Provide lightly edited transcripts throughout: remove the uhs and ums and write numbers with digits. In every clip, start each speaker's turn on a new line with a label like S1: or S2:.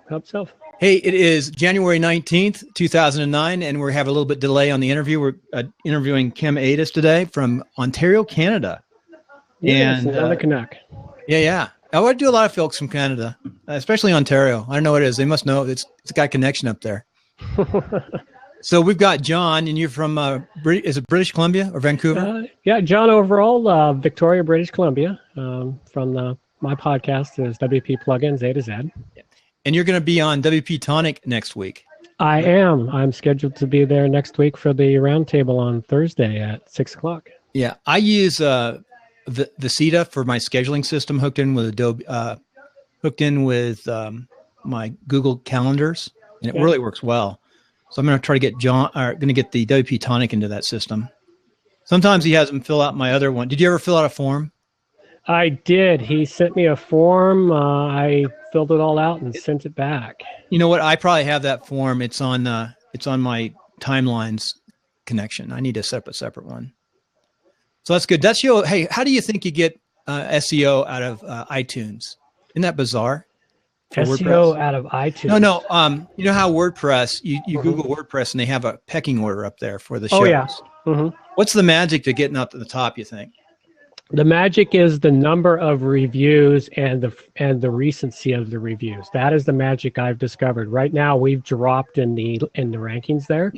S1: Hope so.
S2: Hey, it is January 19th, 2009, and we have a little bit delay on the interview. We're interviewing Kim Ades today from Ontario, Canada.
S1: Yes, and another Canuck.
S2: Yeah. I do a lot of folks from Canada, especially Ontario. I don't know what it is. They must know it's got connection up there. So we've got John, and you're from, is it British Columbia or Vancouver?
S1: Yeah, John overall, Victoria, British Columbia. From my podcast is WP Plugins A to Z.
S2: And you're going to be on WP Tonic next week.
S1: I am. I'm scheduled to be there next week for the roundtable on Thursday at 6 o'clock.
S2: Yeah, I use the CETA for my scheduling system, hooked in with Adobe, my Google calendars, and it really works well. So I'm going to try to get the WP Tonic into that system. Sometimes he has them fill out my other one. Did you ever fill out a form? I
S1: did. He sent me a form. I filled it all out and sent it back.
S2: You know what? I probably have that form. It's on my Timelines connection. I need to set up a separate one. So that's good. That's you. Hey, how do you think you get SEO out of iTunes? Isn't that bizarre?
S1: SEO out of iTunes?
S2: No. You know how WordPress, you Google WordPress and they have a pecking order up there for the shows.
S1: Oh, yeah. Mm-hmm.
S2: What's the magic to getting up to the top, you think?
S1: The magic is the number of reviews and the recency of the reviews. That is the magic I've discovered. Right now, we've dropped in the rankings there,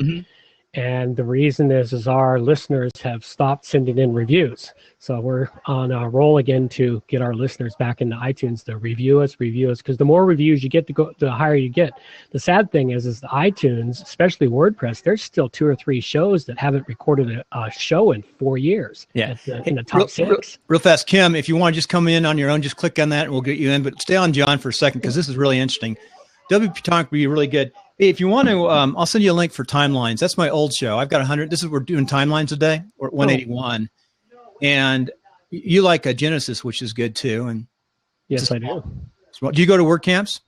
S1: and the reason is our listeners have stopped sending in reviews. So we're on a roll again to get our listeners back into iTunes to review us, because the more reviews you get, the higher you get. The sad thing is the iTunes, especially WordPress, there's still 2 or 3 shows that haven't recorded a show in 4 years.
S2: Yeah,
S1: in the top 6.
S2: Real fast, Kim, if you want to just come in on your own, just click on that and we'll get you in. But stay on John for a second because this is really interesting. WP Talk would be really good. Hey, if you want to, I'll send you a link for Timelines. That's my old show. I've got 100. We're doing Timelines a day. We're at 181. And you like a Genesis, which is good too. And
S1: yes, I do.
S2: Do you go to WordCamps?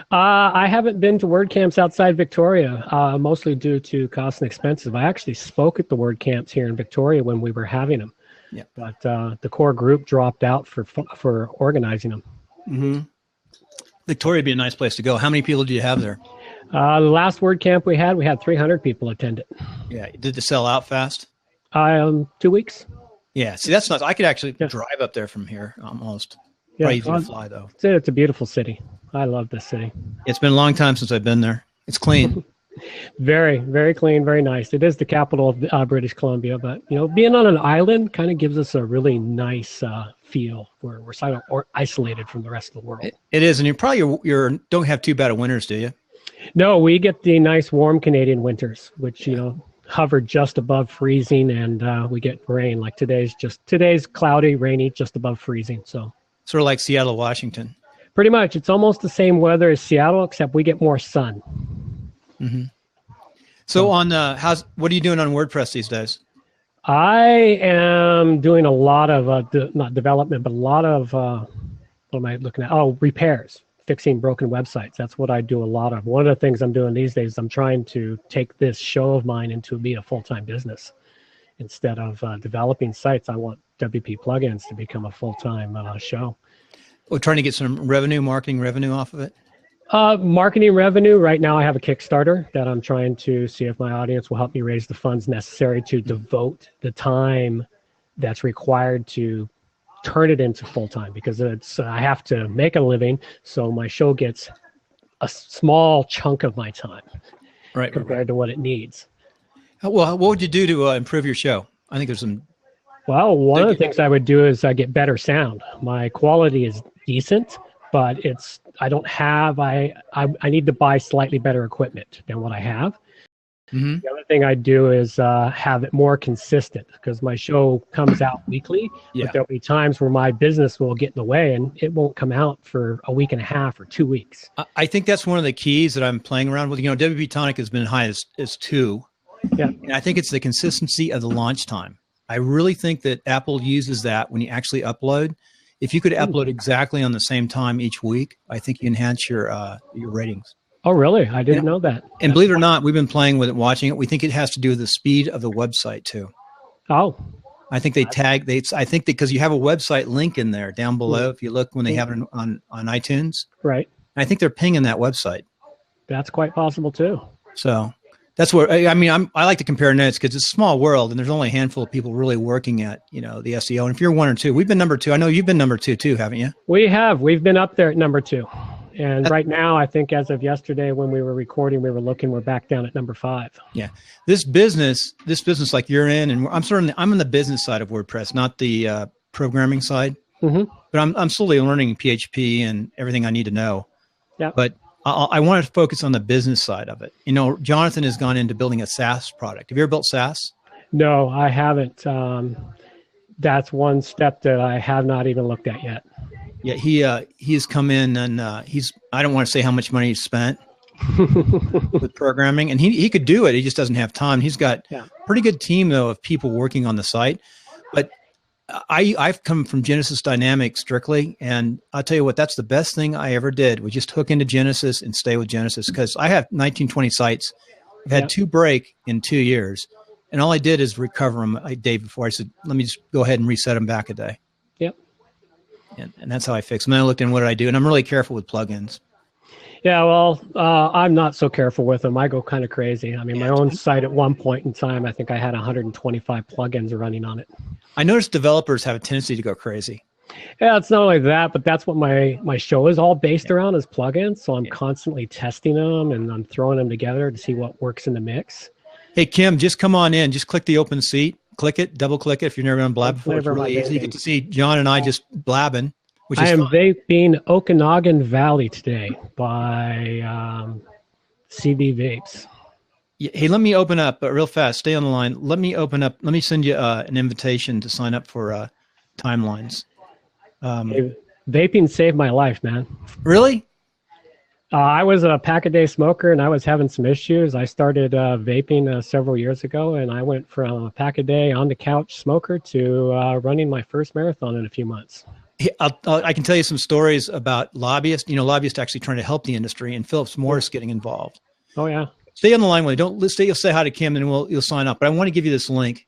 S1: I haven't been to WordCamps outside Victoria, mostly due to cost and expenses. I actually spoke at the WordCamps here in Victoria when we were having them. Yeah. But the core group dropped out for organizing them.
S2: Mm-hmm. Victoria would be a nice place to go. How many people do you have there?
S1: The last WordCamp we had 300 people attend it.
S2: Yeah. Did it sell out fast?
S1: 2 weeks.
S2: Yeah. See, that's nice. I could actually drive up there from here almost.
S1: Yeah,
S2: easy to fly, though.
S1: It's a beautiful city. I love this city.
S2: It's been a long time since I've been there. It's clean.
S1: Very, very clean, very nice. It is the capital of British Columbia, but being on an island kind of gives us a really nice feel. We're sort of isolated from the rest of the world.
S2: It is, and you probably don't have too bad of winters, do you?
S1: No, we get the nice warm Canadian winters, which hover just above freezing, and we get rain. Like today's cloudy, rainy, just above freezing. So
S2: sort of like Seattle, Washington.
S1: Pretty much, it's almost the same weather as Seattle, except we get more sun.
S2: Mm-hmm. So what are you doing on WordPress these days?
S1: I am doing a lot of not development, but a lot of what am I looking at? Oh, repairs. Fixing broken websites. That's what I do a lot of. One of the things I'm doing these days, I'm trying to take this show of mine into be a full-time business. Instead of developing sites, I want WP Plugins to become a full-time show.
S2: We're trying to get some marketing revenue off of it?
S1: Marketing revenue. Right now I have a Kickstarter that I'm trying to see if my audience will help me raise the funds necessary to devote the time that's required to turn it into full-time, because I have to make a living, so my show gets a small chunk of my time compared to what it needs.
S2: Well, what would you do to improve your show? I think there's some...
S1: Well, one of the things I would do is get better sound. My quality is decent, but I need to buy slightly better equipment than what I have. Mm-hmm. The other thing I do is have it more consistent, because my show comes out weekly, but there'll be times where my business will get in the way and it won't come out for a week and a half or 2 weeks.
S2: I think that's one of the keys that I'm playing around with. WP Tonic has been high as 2. Yeah. And I think it's the consistency of the launch time. I really think that Apple uses that when you actually upload. If you could upload exactly on the same time each week, I think you enhance your ratings.
S1: Oh, really? I didn't know that.
S2: And believe it or not, we've been playing with it, watching it. We think it has to do with the speed of the website too.
S1: Oh,
S2: I think I think because you have a website link in there down below. If you look when they have it on iTunes,
S1: right?
S2: And I think they're pinging that website.
S1: That's quite possible too.
S2: So that's where, I mean, I like to compare notes because it's a small world and there's only a handful of people really working at, the SEO. And if you're one or two, we've been number 2. I know you've been number 2 too, haven't you?
S1: We have. We've been up there at number 2. And right now, I think as of yesterday when we were recording, we're back down at number 5.
S2: Yeah. This business like you're in, and I'm on the business side of WordPress, not the programming side. Mm-hmm. But I'm slowly learning PHP and everything I need to know. Yeah. But I want to focus on the business side of it. Jonathan has gone into building a SaaS product. Have you ever built SaaS?
S1: No, I haven't. That's one step that I have not even looked at yet.
S2: Yeah, he's come in and I don't want to say how much money he's spent with programming, and he could do it. He just doesn't have time. He's got a pretty good team though of people working on the site. But I've come from Genesis Dynamics strictly, and I'll tell you what, that's the best thing I ever did was just hook into Genesis and stay with Genesis, because I have 1920 sites. I've had 2 break in 2 years, and all I did is recover them a day before. I said, let me just go ahead and reset them back a day. Yep. And that's how I fix them. And I looked in, what did I do? And I'm really careful with plugins.
S1: Yeah, well, I'm not so careful with them. I go kind of crazy. I mean, my own site at one point in time, I think I had 125 plugins running on it.
S2: I noticed developers have a tendency to go crazy.
S1: Yeah, it's not only that, but that's what my show is all based around, is plugins. So I'm constantly testing them and I'm throwing them together to see what works in the mix.
S2: Hey, Kim, just come on in. Just click the open seat. Click it, double click it. If you've never done blab before, it's really easy. You get to see John and I just blabbing.
S1: I am vaping Okanagan Valley today by CB Vapes.
S2: Hey, let me open up real fast. Stay on the line. Let me open up. Let me send you an invitation to sign up for timelines.
S1: Hey, vaping saved my life, man.
S2: Really?
S1: I was a pack-a-day smoker, and I was having some issues. I started vaping several years ago, and I went from a pack-a-day on-the-couch smoker to running my first marathon in a few months.
S2: I can tell you some stories about lobbyists. Lobbyists actually trying to help the industry, and Philip Morris getting involved. Oh yeah. Stay on the line with me. Don't stay. You'll say hi to Kim, and you'll sign up. But I want to give you this link.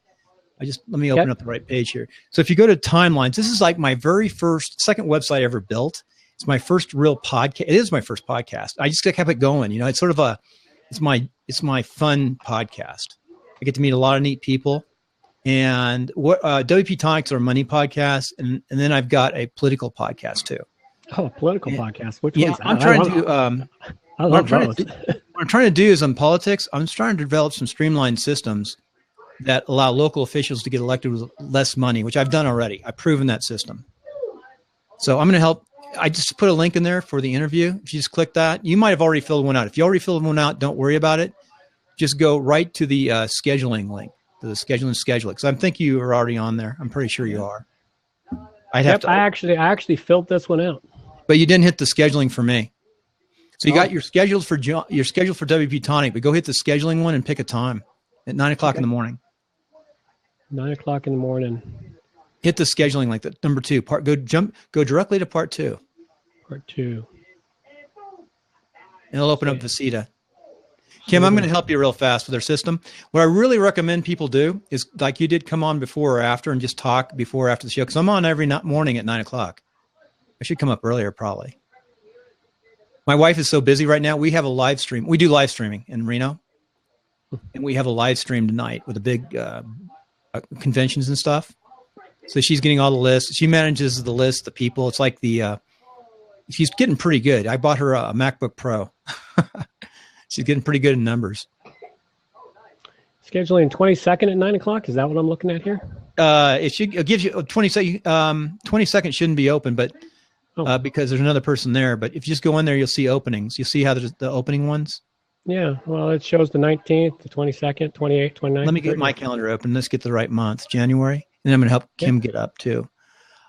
S2: Let me open up the right page here. So if you go to timelines, this is like my second website I ever built. It's my first real podcast. It is my first podcast. I just kept it going. It's sort of it's my fun podcast. I get to meet a lot of neat people. And WP Tonics are a money podcast, and then I've got a political podcast too.
S1: Oh, a political podcast. Which one's that?
S2: I'm trying to. I love both. What I'm trying to do is on politics. I'm trying to develop some streamlined systems that allow local officials to get elected with less money, which I've done already. I've proven that system. So I'm going to help. I just put a link in there for the interview. If you just click that, you might have already filled one out. If you already filled one out, don't worry about it. Just go right to the scheduling link. The schedule because I think you are already on there. I'm pretty sure you are. I actually filled this one out, but you didn't hit the scheduling for me. So you got your scheduled for WP Tonic, but go hit the scheduling one and pick a time at 9:00 in the morning. 9:00 in the morning. Hit the scheduling link. That number 2 part. Go directly to part 2. Part 2. And it'll open up Visita. Kim, I'm going to help you real fast with our system. What I really recommend people do is, like you did, come on before or after and just talk before or after the show, because I'm on every morning at 9:00. I should come up earlier, probably. My wife is so busy right now. We have a live stream. We do live streaming in Reno, and we have a live stream tonight with the big conventions and stuff. So she's getting all the lists. She manages the list, the people. It's like she's getting pretty good. I bought her a MacBook Pro. She's getting pretty good in numbers. Scheduling 22nd at 9:00. Is that what I'm looking at here? It gives you 20 seconds. 20 seconds shouldn't be open, but because there's another person there. But if you just go in there, you'll see openings. You'll see how there's the opening ones. Yeah. Well, it shows the 19th, the 22nd, 28th, 29th. Let me get my calendar open. Let's get the right month, January. And I'm going to help Kim get up too.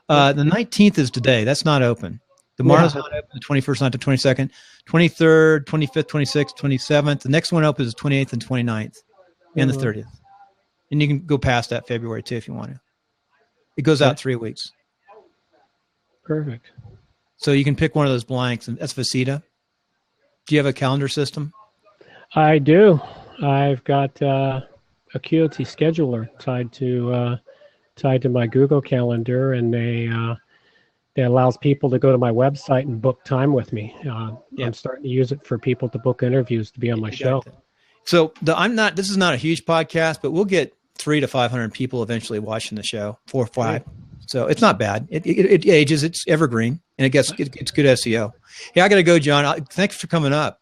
S2: The 19th is today. That's not open. Tomorrow's not open, the 21st, not the 22nd, 23rd, 25th, 26th, 27th. The next one open is 28th and 29th and the 30th. And you can go past that February too if you want to. It goes out 3 weeks. Perfect. So you can pick one of those blanks, and that's Visita. Do you have a calendar system? I do. I've got a QOT scheduler tied to my Google Calendar, and they
S1: it allows people to go to my website and book time with me. I'm starting to use it for people to book interviews to be on my show.
S2: So this is not a huge podcast, but we'll get 300 to 500 people eventually watching the show, 4 or 5. So it's not bad. It ages. It's evergreen, and it's good SEO. Yeah, I got to go, John. Thanks for coming up.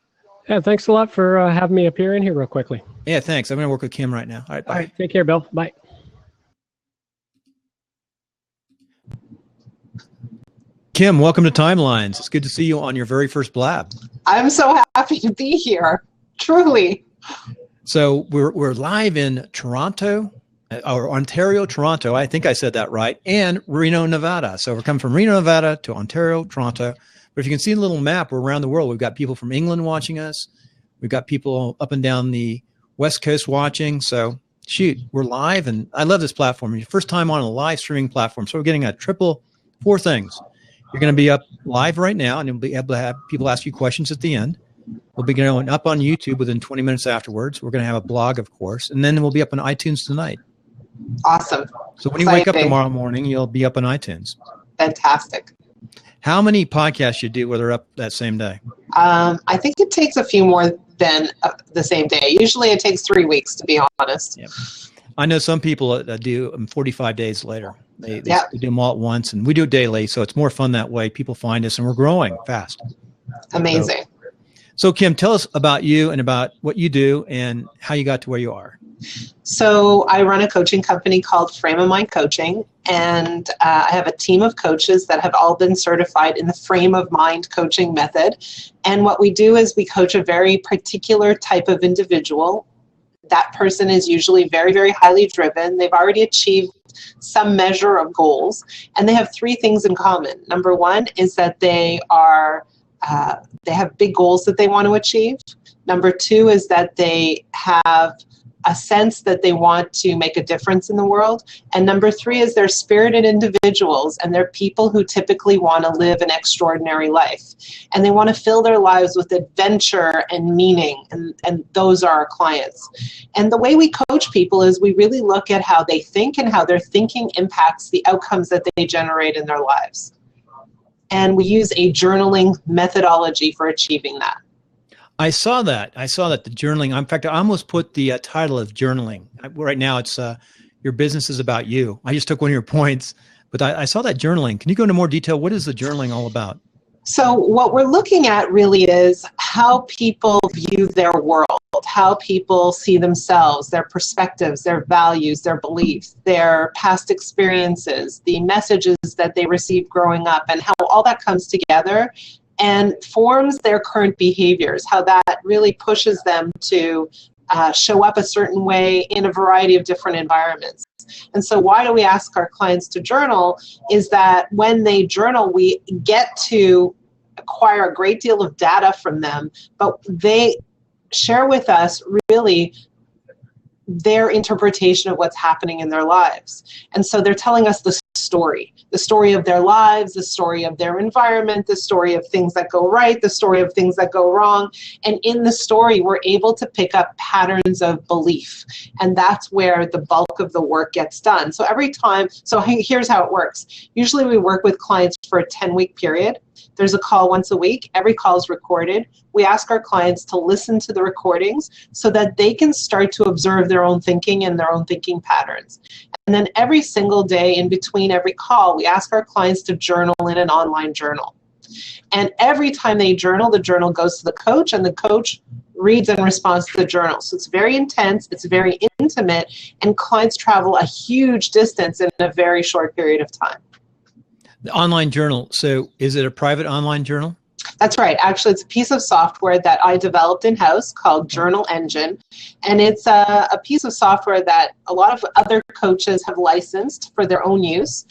S1: Yeah, thanks a lot for having me appear in here real quickly.
S2: Yeah, thanks. I'm going to work with Kim right now. All right, bye.
S1: All right, take care, Bill. Bye.
S2: Kim, welcome to Timelines. It's good to see you on your very first blab.
S3: I'm so happy to be here, truly.
S2: So we're live in Toronto, or Ontario, Toronto. I think I said that right, and Reno, Nevada. So we're coming from Reno, Nevada to Ontario, Toronto. But if you can see the little map, we're around the world. We've got people from England watching us. We've got people up and down the West Coast watching. So shoot, we're live, and I love this platform. Your first time on a live streaming platform. So we're getting four things. You're going to be up live right now, and you'll be able to have people ask you questions at the end. We'll be going up on YouTube within 20 minutes afterwards. We're going to have a blog, of course, and then we'll be up on iTunes tonight.
S3: Awesome.
S2: So when you wake up tomorrow morning, you'll be up on iTunes.
S3: Fantastic.
S2: How many podcasts you do where they're up that same day?
S3: I think it takes a few more than the same day. Usually it takes 3 weeks, to be honest.
S2: Yep. I know some people do them 45 days later. They do them all at once, and we do it daily, so it's more fun that way. People find us, and we're growing fast.
S3: Amazing.
S2: So Kim, tell us about you and about what you do and how you got to where you are.
S3: So I run a coaching company called Frame of Mind Coaching, and I have a team of coaches that have all been certified in the Frame of Mind coaching method. And what we do is we coach a very particular type of individual. That person is usually very, very highly driven. They've already achieved some measure of goals, and they have 3 things in common. Number 1 is that they have big goals that they want to achieve. Number 2 is that they have a sense that they want to make a difference in the world. And number 3 is they're spirited individuals, and they're people who typically want to live an extraordinary life. And they want to fill their lives with adventure and meaning, and those are our clients. And the way we coach people is we really look at how they think and how their thinking impacts the outcomes that they generate in their lives. And we use a journaling methodology for achieving that.
S2: I saw that. The journaling. In fact, I almost put the title of journaling. Right now, it's your business is about you. I just took one of your points, but I saw that journaling. Can you go into more detail? What is the journaling all about?
S3: So what we're looking at really is how people view their world, how people see themselves, their perspectives, their values, their beliefs, their past experiences, the messages that they received growing up, and how all that comes together and forms their current behaviors, how that really pushes them to show up a certain way in a variety of different environments. And so why do we ask our clients to journal is that when they journal, we get to acquire a great deal of data from them, but they share with us really their interpretation of what's happening in their lives. And so they're telling us the story of their lives, the story of their environment, the story of things that go right, the story of things that go wrong. And in the story, we're able to pick up patterns of belief. And that's where the bulk of the work gets done. So here's how it works. Usually we work with clients for a 10-week period. There's a call once a week. Every call is recorded. We ask our clients to listen to the recordings so that they can start to observe their own thinking and their own thinking patterns. And then every single day in between every call, we ask our clients to journal in an online journal. And every time they journal, the journal goes to the coach, and the coach reads and responds to the journal. So it's very intense, it's very intimate, and clients travel a huge distance in a very short period of time.
S2: The online journal. So is it a private online journal?
S3: That's right. Actually, it's a piece of software that I developed in-house called JournalEngine. And it's a piece of software that a lot of other coaches have licensed for their own use.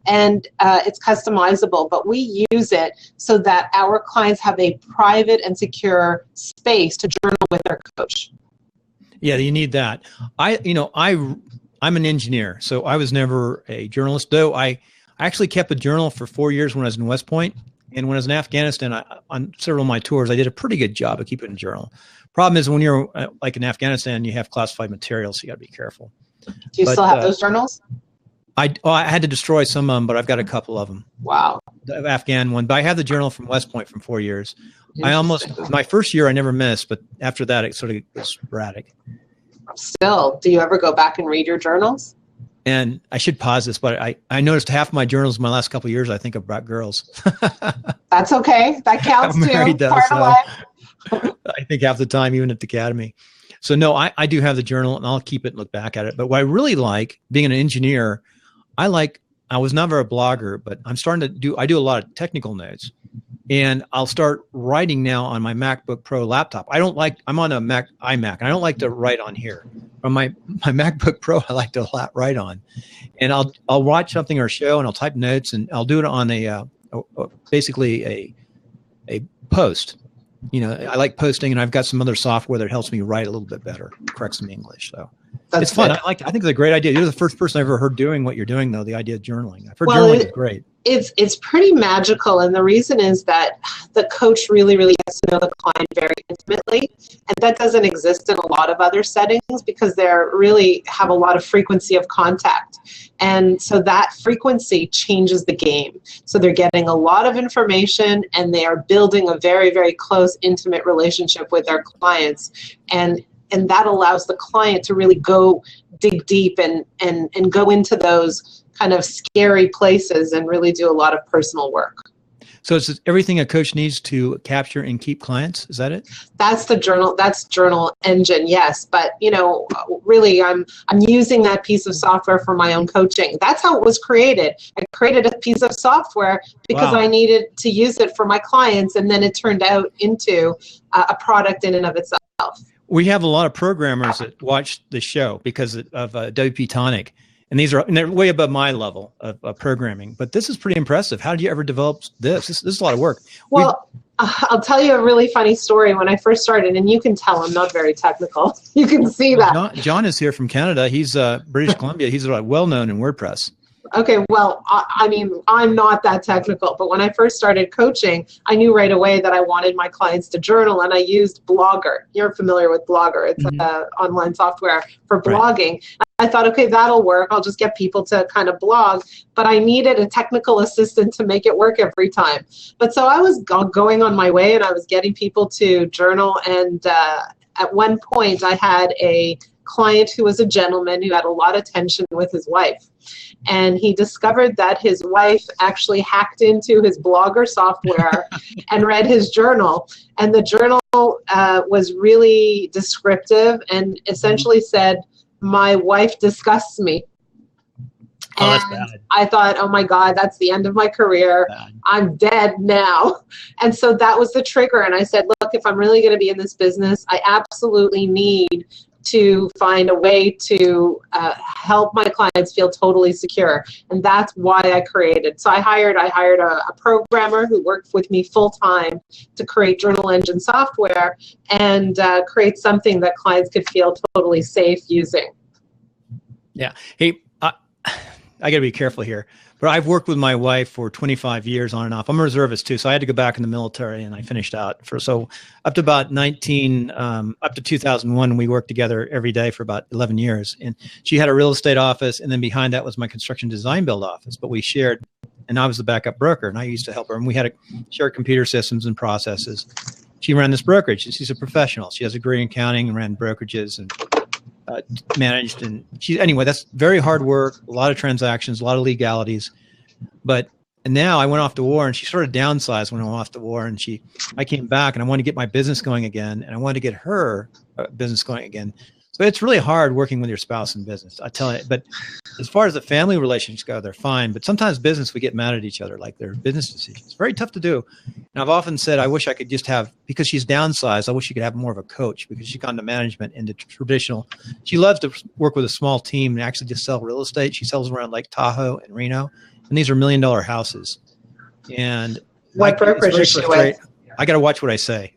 S3: And it's customizable, but we use it so that our clients have a private and secure space to journal with their coach.
S2: Yeah, you need that. I'm an engineer, so I was never a journalist, though I actually kept a journal for 4 years when I was in West Point. And when I was in Afghanistan, on several of my tours, I did a pretty good job of keeping a journal. Problem is when you're like in Afghanistan, you have classified materials, so you got to be careful.
S3: Do you still have those journals?
S2: I had to destroy some of them, but I've got a couple of them.
S3: Wow.
S2: the Afghan one, but I have the journal from West Point from 4 years. My first year I never missed, but after that it sort of was sporadic.
S3: Still, do you ever go back and read your journals?
S2: And I should pause this, but I noticed half my journals in my last couple of years, I think, about girls.
S3: That's okay. That counts too.
S2: Married, though,
S3: Part of life.
S2: I think half the time, even at the academy. So no, I do have the journal and I'll keep it and look back at it. But what I really like, being an engineer, I was never a blogger, but I'm starting to I do a lot of technical notes. And I'll start writing now on my MacBook Pro laptop. I'm on a iMac, and I don't like to write on here. On my MacBook Pro, I like to write on. And I'll watch something or a show, and I'll type notes, and I'll do it on basically a post. I like posting, and I've got some other software that helps me write a little bit better, correct some English. So it's fun. I think it's a great idea. You're the first person I've ever heard doing what you're doing, though, the idea of journaling. I've heard journaling is great.
S3: It's pretty magical, and the reason is that the coach really, really gets to know the client very intimately, and that doesn't exist in a lot of other settings because they really have a lot of frequency of contact, and so that frequency changes the game. So they're getting a lot of information, and they are building a very, very close, intimate relationship with their clients, and that allows the client to really go dig deep and go into those kind of scary places and really do a lot of personal work.
S2: So it's everything a coach needs to capture and keep clients. Is that it?
S3: That's the journal. That's Journal Engine. Yes. But, really I'm using that piece of software for my own coaching. That's how it was created. I created a piece of software because I needed to use it for my clients. And then it turned out into a product in and of itself.
S2: We have a lot of programmers that watch the show because of WP Tonic. And they're way above my level of programming. But this is pretty impressive. How did you ever develop this? This is a lot of work.
S3: Well, I'll tell you a really funny story. When I first started, and you can tell I'm not very technical. You can see that.
S2: John is here from Canada. He's British Columbia. He's well-known in WordPress.
S3: Okay, well, I'm not that technical, but when I first started coaching, I knew right away that I wanted my clients to journal, and I used Blogger. You're familiar with Blogger. It's an online software for blogging. Right. I thought, okay, that'll work. I'll just get people to kind of blog, but I needed a technical assistant to make it work every time. But so I was going on my way, and I was getting people to journal, and at one point I had a client who was a gentleman who had a lot of tension with his wife. And he discovered that his wife actually hacked into his Blogger software and read his journal. And the journal was really descriptive and essentially said, "My wife disgusts me."
S2: Oh, that's bad.
S3: I thought, oh my God, that's the end of my career. I'm dead now. And so that was the trigger. And I said, look, if I'm really going to be in this business, I absolutely need to find a way to help my clients feel totally secure. And that's why I created. So I hired a programmer who worked with me full time to create Journal Engine software and create something that clients could feel totally safe using.
S2: Yeah. Hey, I got to be careful here, but I've worked with my wife for 25 years on and off. I'm a reservist too, so I had to go back in the military, and I finished out up to about 2001. We worked together every day for about 11 years, and she had a real estate office, and then behind that was my construction design build office. But we shared, and I was the backup broker, and I used to help her, and we had shared computer systems and processes. She ran this brokerage. She's a professional. She has a degree in accounting and ran brokerages and managed, and anyway, that's very hard work, a lot of transactions, a lot of legalities. And now I went off to war, and she sort of downsized when I went off to war, and I came back, and I wanted to get my business going again, and I wanted to get her business going again. So it's really hard working with your spouse in business, I tell you. But as far as the family relationships go, they're fine. But sometimes business, we get mad at each other, like their business decisions. It's very tough to do. And I've often said, I wish I could just have, because she's downsized, I wish she could have more of a coach, because she's gone to management into traditional. She loves to work with a small team and actually just sell real estate. She sells around Lake Tahoe and Reno. And these are $1 million houses. And
S3: what brokerage is she with?
S2: I got to watch what I say.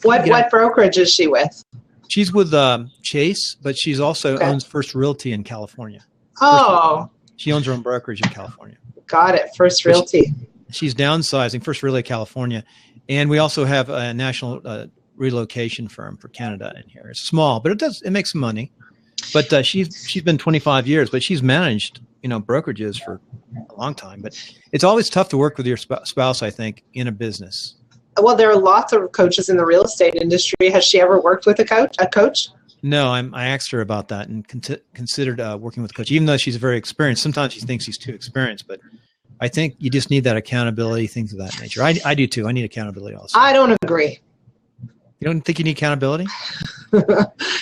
S3: What brokerage is she with?
S2: She's with Chase, but she's also owns First Realty in California.
S3: Oh.
S2: She owns her own brokerage in California.
S3: Got it. First Realty.
S2: She's downsizing, First Realty California. And we also have a national relocation firm for Canada in here. It's small, but it makes some money. But she's been 25 years, but she's managed, brokerages for a long time, but it's always tough to work with your spouse, I think, in a business.
S3: Well, there are lots of coaches in the real estate industry. Has she ever worked with a coach?
S2: No, I asked her about that and considered working with a coach, even though she's very experienced. Sometimes she thinks she's too experienced, but I think you just need that accountability, things of that nature. I do too. I need accountability also.
S3: I don't agree.
S2: You don't think you need accountability?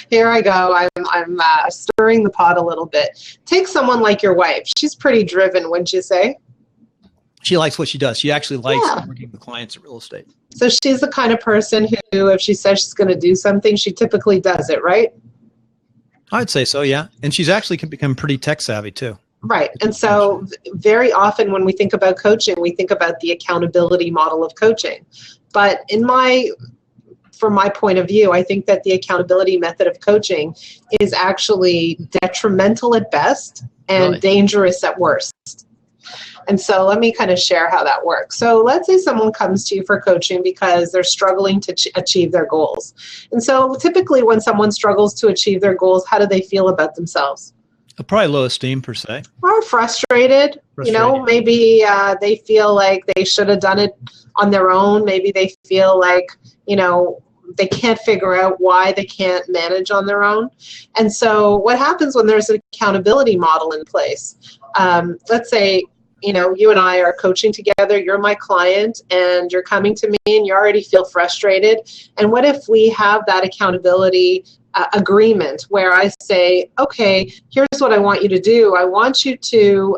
S3: Here I go. I'm stirring the pot a little bit. Take someone like your wife. She's pretty driven, wouldn't you say?
S2: She likes what she does. She actually likes working with clients in real estate.
S3: So she's the kind of person who, if she says she's going to do something, she typically does it, right?
S2: I'd say so, yeah. And she's actually can become pretty tech savvy too.
S3: Right. And so very often when we think about coaching, we think about the accountability model of coaching. But from my point of view, I think that the accountability method of coaching is actually detrimental at best and dangerous at worst. And so let me kind of share how that works. So let's say someone comes to you for coaching because they're struggling to achieve their goals. And so typically when someone struggles to achieve their goals, how do they feel about themselves?
S2: Probably low esteem per se. Or
S3: frustrated. You know, maybe they feel like they should have done it on their own. Maybe they feel like, you know, they can't figure out why they can't manage on their own. And so what happens when there's an accountability model in place? Let's say, you know, you and I are coaching together, you're my client, and you're coming to me and you already feel frustrated. And what if we have that accountability agreement where I say, okay, here's what I want you to do. I want you to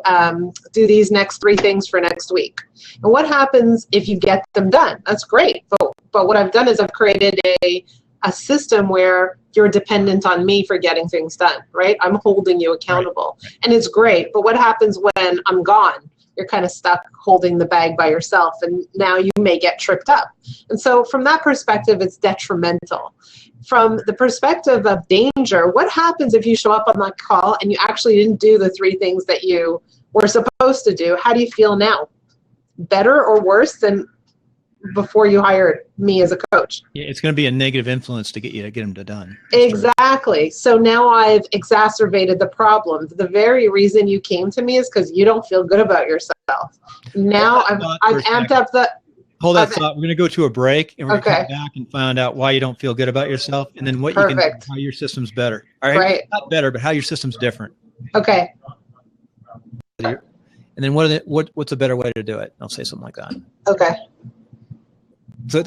S3: do these next 3 things for next week. And what happens if you get them done? That's great. But what I've done is I've created a system where you're dependent on me for getting things done, right? I'm holding you accountable. Right. And it's great. But what happens when I'm gone? You're kind of stuck holding the bag by yourself, and now you may get tripped up. And so from that perspective, it's detrimental. From the perspective of danger, what happens if you show up on that call and you actually didn't do the 3 things that you were supposed to do? How do you feel now? Better or worse than before you hired me as a coach?
S2: Yeah, it's going to be a negative influence to get them done.
S3: Exactly. So now I've exacerbated the problem. The very reason you came to me is because you don't feel good about yourself. Now I've amped up the...
S2: Hold that thought. We're going to go to a break, and we're going to come back and find out why you don't feel good about yourself, and then what you can do, how your system's better. All right? Not better, but how your system's different.
S3: Okay.
S2: And then what's a better way to do it? I'll say something like that.
S3: Okay.
S2: So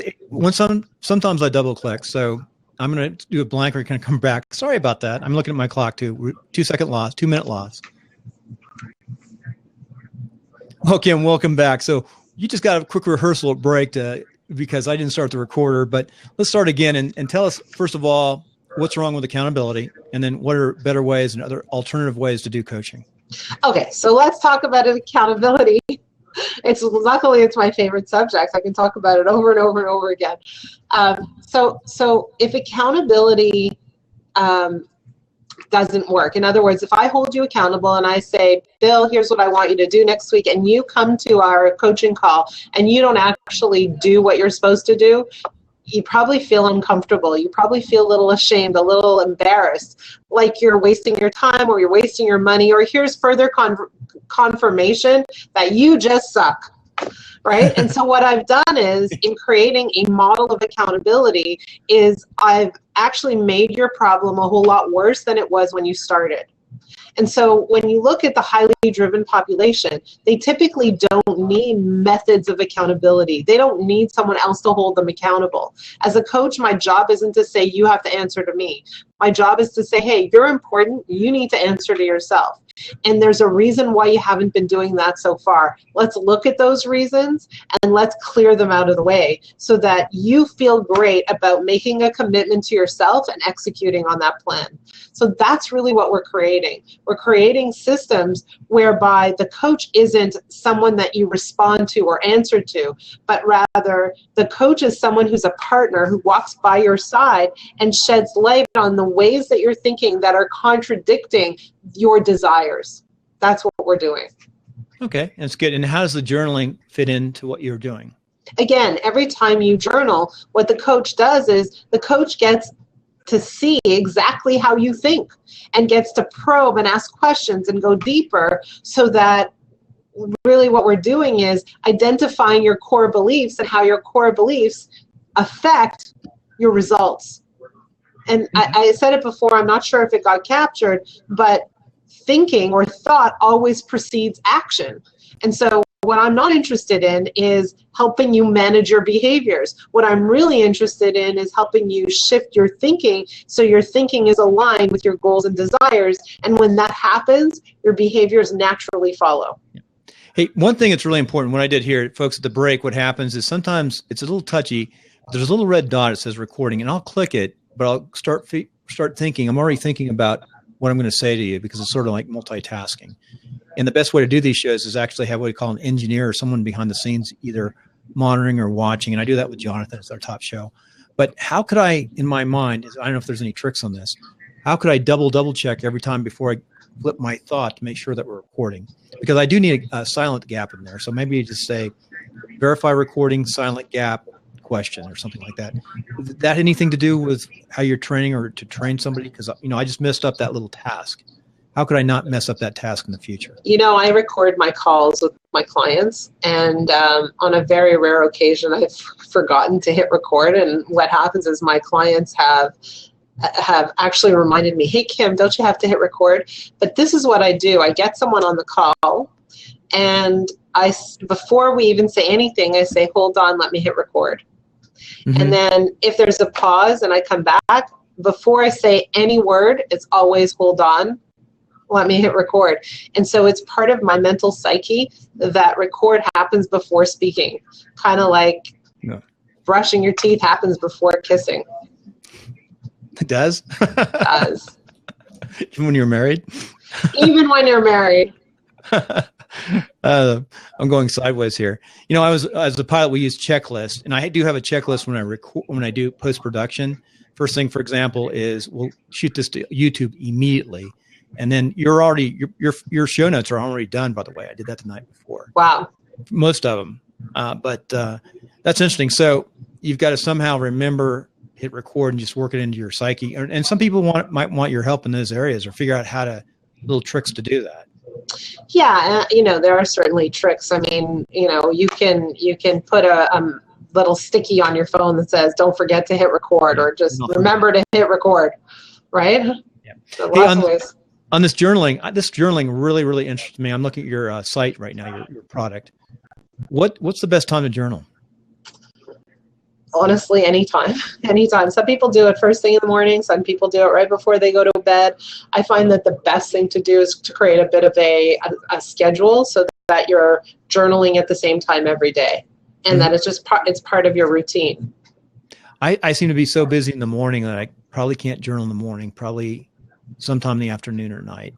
S2: sometimes I double click. So I'm going to do a blank. We're going to come back. Sorry about that. I'm looking at my clock too. 2-second loss, 2-minute loss. Okay, and welcome back. So you just got a quick rehearsal break because I didn't start the recorder, but let's start again and tell us, first of all, what's wrong with accountability, and then what are better ways and other alternative ways to do coaching? Okay,
S3: so let's talk about accountability. Luckily it's my favorite subject. I can talk about it over and over and over again. So if accountability doesn't work, in other words, if I hold you accountable and I say, Bill, here's what I want you to do next week, and you come to our coaching call and you don't actually do what you're supposed to do, you probably feel uncomfortable. You probably feel a little ashamed, a little embarrassed, like you're wasting your time or you're wasting your money, or here's further confirmation that you just suck, right? And so what I've done is, in creating a model of accountability, is I've actually made your problem a whole lot worse than it was when you started. And so when you look at the highly driven population, they typically don't need methods of accountability. They don't need someone else to hold them accountable. As a coach, my job isn't to say, you have to answer to me. My job is to say, hey, you're important. You need to answer to yourself. And there's a reason why you haven't been doing that so far. Let's look at those reasons and let's clear them out of the way so that you feel great about making a commitment to yourself and executing on that plan. So that's really what we're creating. We're creating systems whereby the coach isn't someone that you respond to or answer to, but rather the coach is someone who's a partner who walks by your side and sheds light on the ways that you're thinking that are contradicting your desires. That's what we're doing.
S2: Okay, that's good. And how does the journaling fit into what you're doing?
S3: Again, every time you journal, what the coach does is the coach gets to see exactly how you think and gets to probe and ask questions and go deeper so that really what we're doing is identifying your core beliefs and how your core beliefs affect your results. And I said it before, I'm not sure if it got captured, but thinking or thought always precedes action. And so what I'm not interested in is helping you manage your behaviors. What I'm really interested in is helping you shift your thinking so your thinking is aligned with your goals and desires. And when that happens, your behaviors naturally follow.
S2: Hey, one thing that's really important, what I did here, folks, at the break, what happens is sometimes it's a little touchy. There's a little red dot that says recording, and I'll click it, but I'll start thinking. I'm already thinking about what I'm going to say to you because it's sort of like multitasking. And the best way to do these shows is actually have what we call an engineer or someone behind the scenes either monitoring or watching. And I do that with Jonathan. It's our top show. But how could I, in my mind, I don't know if there's any tricks on this, how could I double check every time before I flip my thought to make sure that we're recording? Because I do need a silent gap in there. So maybe you just say, verify recording, silent gap, question or something like that. Is that anything to do with how you're training or to train somebody? Because, I just messed up that little task. How could I not mess up that task in the future?
S3: I record my calls with my clients, and on a very rare occasion, I've forgotten to hit record. And what happens is my clients have actually reminded me, hey, Kim, don't you have to hit record? But this is what I do. I get someone on the call, and before we even say anything, I say, hold on, let me hit record. Mm-hmm. And then if there's a pause and I come back, before I say any word, it's always hold on, let me hit record. And so it's part of my mental psyche that record happens before speaking. Kind of like brushing your teeth happens before kissing.
S2: It does?
S3: It does.
S2: Even when you're married?
S3: Even when you're married.
S2: I'm going sideways here. As a pilot, we use checklists, and I do have a checklist when I do post-production. First thing, for example, is we'll shoot this to YouTube immediately. And then your show notes are already done, by the way. I did that the night before.
S3: Wow.
S2: Most of them. But that's interesting. So you've got to somehow remember, hit record, and just work it into your psyche. And some people might want your help in those areas or figure out little tricks to do that.
S3: Yeah. There are certainly tricks. I mean, you can put a little sticky on your phone that says, don't forget to hit record, or just remember to hit record. Right.
S2: Yeah.
S3: So lots of ways.
S2: On this journaling really, really interests me. I'm looking at your site right now, your product. What's the best time to journal?
S3: Honestly, anytime. Some people do it first thing in the morning. Some people do it right before they go to bed. I find that the best thing to do is to create a bit of a schedule so that you're journaling at the same time every day, and that it's part of your routine.
S2: I seem to be so busy in the morning that I probably can't journal in the morning. Probably sometime in the afternoon or night,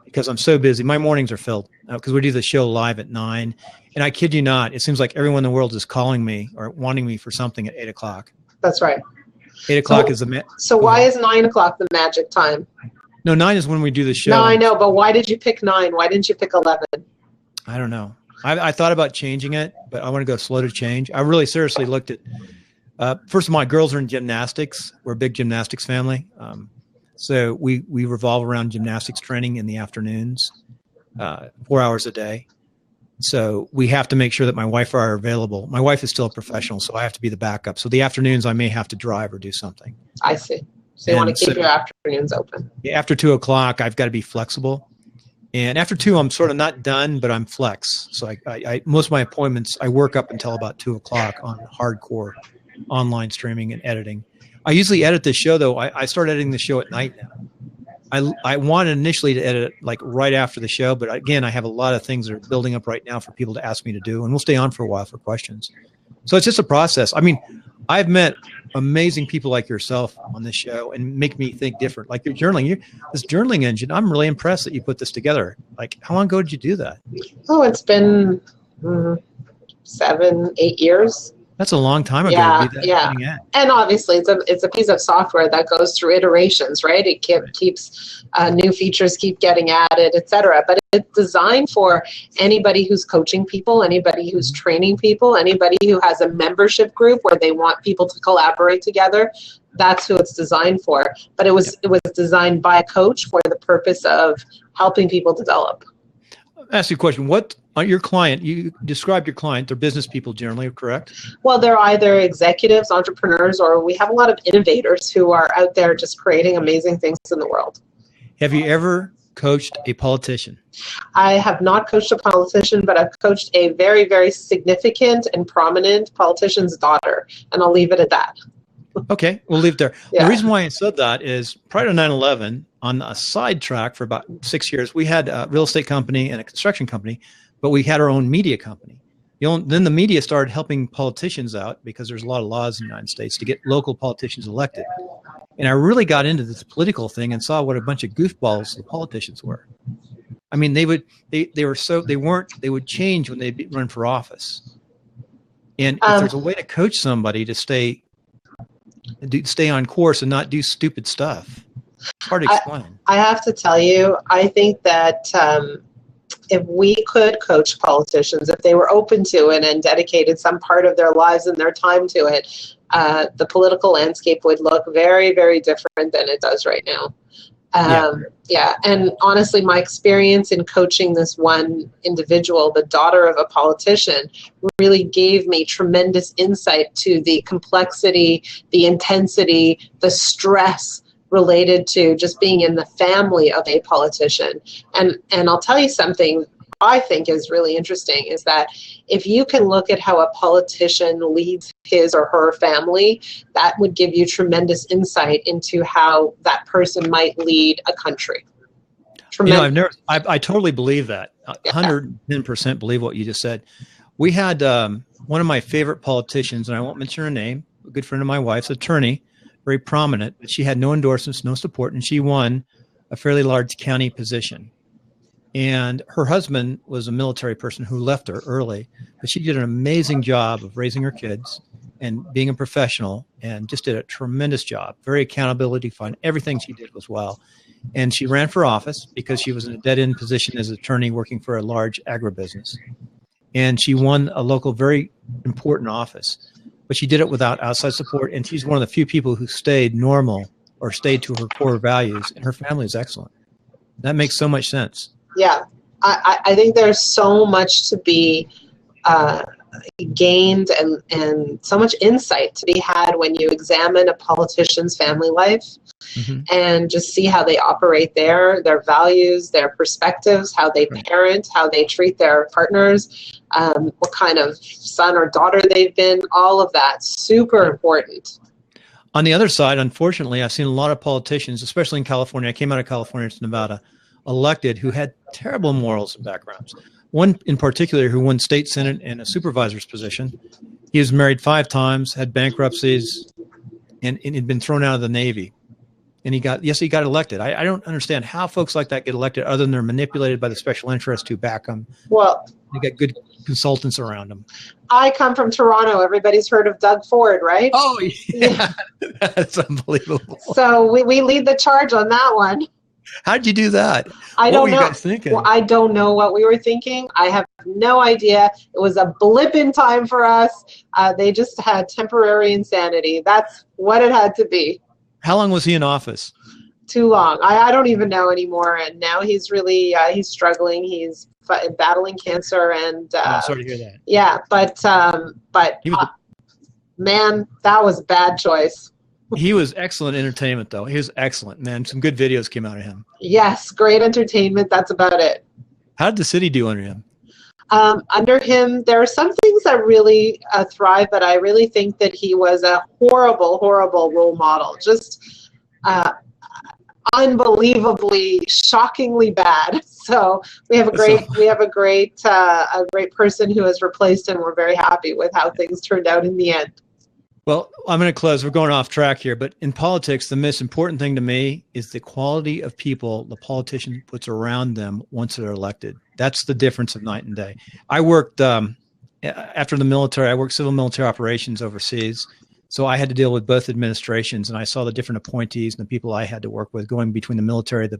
S2: because I'm so busy. My mornings are filled because we do the show live at 9. And I kid you not, it seems like everyone in the world is calling me or wanting me for something at 8 o'clock.
S3: That's right.
S2: 8 o'clock is the
S3: So why is 9 o'clock the magic time?
S2: No, 9 is when we do the show.
S3: No, I know, but why did you pick 9? Why didn't you pick 11?
S2: I don't know. I thought about changing it, but I want to go slow to change. I really seriously looked at, first of all, my girls are in gymnastics. We're a big gymnastics family. So we revolve around gymnastics training in the afternoons, 4 hours a day. So we have to make sure that my wife are available. My wife is still a professional, so I have to be the backup. So the afternoons I may have to drive or do something.
S3: I see. So you want to keep your afternoons open.
S2: After 2 o'clock, I've got to be flexible. And after 2, I'm sort of not done, but I'm flex. So I most of my appointments, I work up until about 2 o'clock on hardcore online streaming and editing. I usually edit the show, though. I start editing the show at night now. I wanted initially to edit it like right after the show, but again, I have a lot of things that are building up right now for people to ask me to do, and we'll stay on for a while for questions. So it's just a process. I mean, I've met amazing people like yourself on this show and make me think different. Like your journaling, this journaling engine, I'm really impressed that you put this together. Like, how long ago did you do that?
S3: Oh, it's been 7, 8 years.
S2: That's a long time ago.
S3: Yeah. And obviously, it's a piece of software that goes through iterations, right? It keeps new features keep getting added, etc. But it's designed for anybody who's coaching people, anybody who's training people, anybody who has a membership group where they want people to collaborate together. That's who it's designed for. But it was designed by a coach for the purpose of helping people develop.
S2: I'll ask you a question. What Your client, you described your client, they're business people generally, correct?
S3: Well, they're either executives, entrepreneurs, or we have a lot of innovators who are out there just creating amazing things in the world.
S2: Have you ever coached a politician?
S3: I have not coached a politician, but I've coached a very, very significant and prominent politician's daughter, and I'll leave it at that.
S2: Okay, we'll leave it there.
S3: Yeah.
S2: The reason why I said that is prior to 9/11, on a side track for about 6 years, we had a real estate company and a construction company, but we had our own media company. Then the media started helping politicians out because there's a lot of laws in the United States to get local politicians elected. And I really got into this political thing and saw what a bunch of goofballs the politicians were. I mean, they would change when they run for office. And if there's a way to coach somebody to stay on course and not do stupid stuff, it's hard to explain.
S3: I have to tell you, I think that if we could coach politicians, if they were open to it and dedicated some part of their lives and their time to it, the political landscape would look very, very different than it does right now. Yeah. And honestly, my experience in coaching this one individual, the daughter of a politician, really gave me tremendous insight to the complexity, the intensity, the stress related to just being in the family of a politician. And I'll tell you something I think is really interesting is that if you can look at how a politician leads his or her family, that would give you tremendous insight into how that person might lead a country.
S2: I totally believe that. 110% believe what you just said. We had one of my favorite politicians, and I won't mention her name, a good friend of my wife's attorney, very prominent, but she had no endorsements, no support, and she won a fairly large county position. And her husband was a military person who left her early, but she did an amazing job of raising her kids and being a professional, and just did a tremendous job. Very accountability fun. Everything she did was well. And she ran for office because she was in a dead-end position as an attorney working for a large agribusiness. And she won a local, very important office. But she did it without outside support, and she's one of the few people who stayed normal or stayed to her core values, and her family is excellent. That makes so much sense.
S3: Yeah, I think there's so much to be gained and so much insight to be had when you examine a politician's family life and just see how they operate their values, their perspectives, how they parent, how they treat their partners, what kind of son or daughter they've been, all of that. Super important.
S2: On the other side, unfortunately, I've seen a lot of politicians, especially in California. I came out of California to Nevada, elected, who had terrible morals and backgrounds. One in particular who won state senate and a supervisor's position. He was married 5 times, had bankruptcies, and had been thrown out of the Navy. And he got elected. I don't understand how folks like that get elected other than they're manipulated by the special interests who back them. Well, they got good consultants around them.
S3: I come from Toronto. Everybody's heard of Doug Ford, right?
S2: Oh, yeah. That's unbelievable.
S3: So we lead the charge on that one.
S2: How did you do that?
S3: I don't know.
S2: What were you guys thinking?
S3: Well, I don't know what we were thinking. I have no idea. It was a blip in time for us. They just had temporary insanity. That's what it had to be.
S2: How long was he in office?
S3: Too long. I don't even know anymore. And now he's really he's struggling. He's battling cancer. And
S2: I'm sorry to hear that.
S3: Yeah, but man, that was a bad choice.
S2: He was excellent entertainment, though. He was excellent, man. Some good videos came out of him.
S3: Yes, great entertainment. That's about it.
S2: How did the city do under him?
S3: Under him, there are some things that really thrive, but I really think that he was a horrible, horrible role model. Just unbelievably, shockingly bad. So we have a great person who has replaced him. We're very happy with how things turned out in the end.
S2: Well, I'm going to close. We're going off track here, but in politics, the most important thing to me is the quality of people the politician puts around them once they're elected. That's the difference of night and day. I worked after the military. I worked civil military operations overseas, so I had to deal with both administrations, and I saw the different appointees and the people I had to work with going between the military, the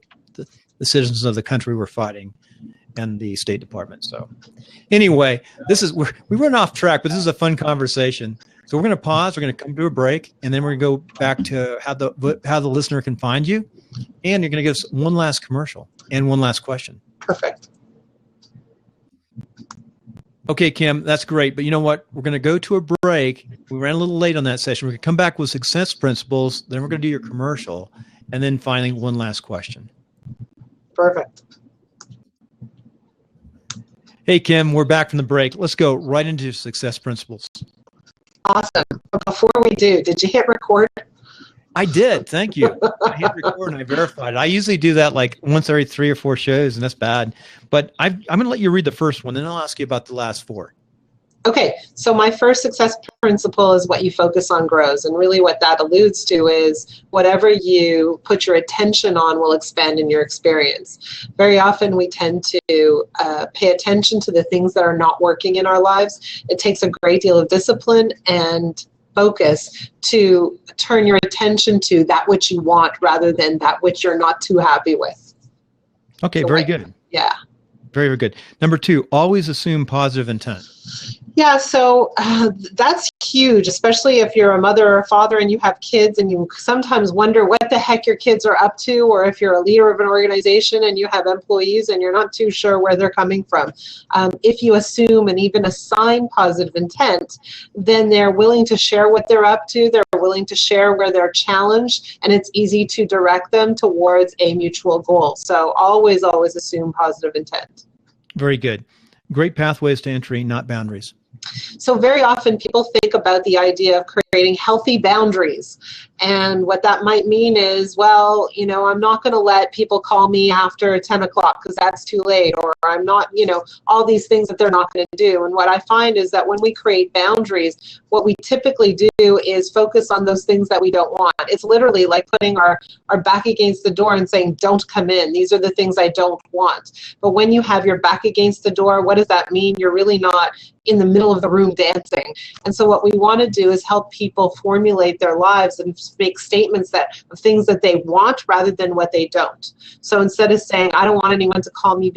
S2: citizens of the country we're fighting, and the State Department. So anyway, we went off track, but this is a fun conversation. So we're going to pause. We're going to come to a break, and then we're going to go back to how the listener can find you. And you're going to give us one last commercial and one last question.
S3: Perfect.
S2: Okay, Kim, that's great. But you know what? We're going to go to a break. We ran a little late on that session. We're going to come back with success principles. Then we're going to do your commercial. And then finally, one last question.
S3: Perfect.
S2: Hey, Kim, we're back from the break. Let's go right into success principles.
S3: Awesome. But before we do, did you hit record?
S2: I did. Thank you. I hit record and I verified it. I usually do that like once every 3 or 4 shows, and that's bad. But I'm going to let you read the first one, then I'll ask you about the last 4.
S3: Okay, so my first success principle is what you focus on grows. And really what that alludes to is whatever you put your attention on will expand in your experience. Very often we tend to pay attention to the things that are not working in our lives. It takes a great deal of discipline and focus to turn your attention to that which you want rather than that which you're not too happy with.
S2: Okay, very good.
S3: Yeah.
S2: Very, very good. Number 2, always assume positive intent.
S3: Yeah, so that's huge, especially if you're a mother or a father and you have kids and you sometimes wonder what the heck your kids are up to, or if you're a leader of an organization and you have employees and you're not too sure where they're coming from. If you assume and even assign positive intent, then they're willing to share what they're up to, they're willing to share where they're challenged, and it's easy to direct them towards a mutual goal. So always, always assume positive intent.
S2: Very good. Great pathways to entry, not boundaries.
S3: So very often people think about the idea of creating healthy boundaries. And what that might mean is, well, you know, I'm not going to let people call me after 10 o'clock because that's too late, or I'm not, you know, all these things that they're not going to do. And what I find is that when we create boundaries, what we typically do is focus on those things that we don't want. It's literally like putting our back against the door and saying, don't come in. These are the things I don't want. But when you have your back against the door, what does that mean? You're really not in the middle of the room dancing. And so what we want to do is help people formulate their lives and make statements of things that they want rather than what they don't. So instead of saying, I don't want anyone to call me,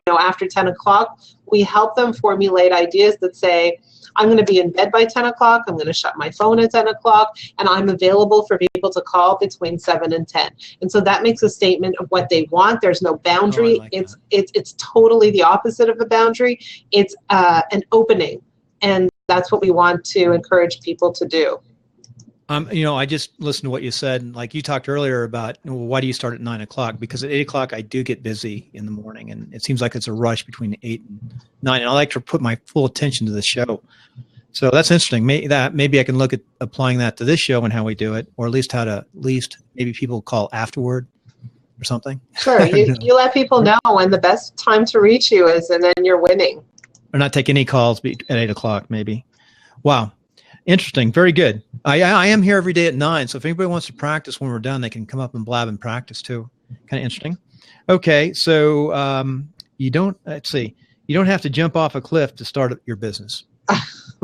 S3: after 10 o'clock, we help them formulate ideas that say, I'm going to be in bed by 10 o'clock, I'm going to shut my phone at 10 o'clock, and I'm available for people to call between 7 and 10. And so that makes a statement of what they want. There's no boundary. It's totally the opposite of a boundary. It's an opening, and that's what we want to encourage people to do.
S2: I just listened to what you said, and like you talked earlier about, why do you start at 9 o'clock? Because at 8 o'clock, I do get busy in the morning, and it seems like it's a rush between 8 and 9. And I like to put my full attention to the show. So that's interesting. Maybe I can look at applying that to this show and how we do it, or at least maybe people call afterward or something.
S3: Sure. You let people know when the best time to reach you is, and then you're winning.
S2: Or not take any calls at 8 o'clock, maybe. Wow. Interesting. Very good. I am here every day at 9. So if anybody wants to practice when we're done, they can come up and blab and practice too. Kind of interesting. Okay. So you don't have to jump off a cliff to start your business.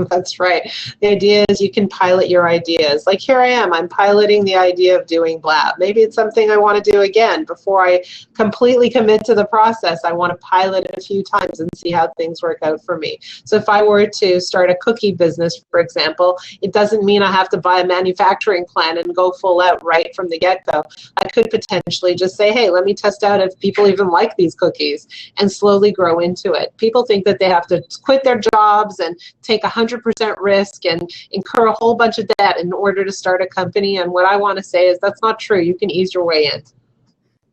S3: That's right. The idea is you can pilot your ideas. Like here I am, I'm piloting the idea of doing Blab. Maybe it's something I want to do again. Before I completely commit to the process, I want to pilot it a few times and see how things work out for me. So if I were to start a cookie business, for example, it doesn't mean I have to buy a manufacturing plant and go full out right from the get-go. I could potentially just say, hey, let me test out if people even like these cookies, and slowly grow into it. People think that they have to quit their jobs and take 100% risk and incur a whole bunch of debt in order to start a company. And what I want to say is that's not true. You can ease your way in.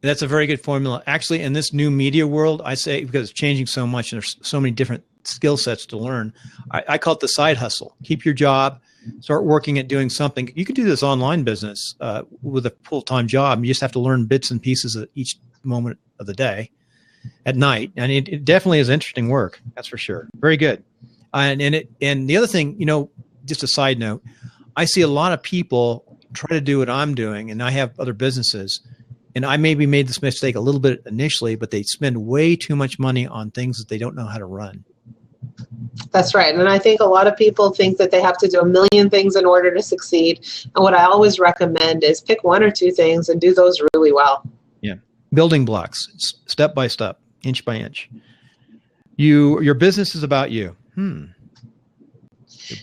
S2: That's a very good formula. Actually, in this new media world, I say, because it's changing so much and there's so many different skill sets to learn, I call it the side hustle. Keep your job, start working at doing something. You can do this online business with a full-time job. You just have to learn bits and pieces at each moment of the day at night. And it definitely is interesting work. That's for sure. Very good. And the other thing, just a side note, I see a lot of people try to do what I'm doing, and I have other businesses, and I maybe made this mistake a little bit initially, but they spend way too much money on things that they don't know how to run.
S3: That's right. And I think a lot of people think that they have to do a million things in order to succeed. And what I always recommend is pick 1 or 2 things and do those really well. Yeah.
S2: Building blocks, step by step, inch by inch. Your business is about you.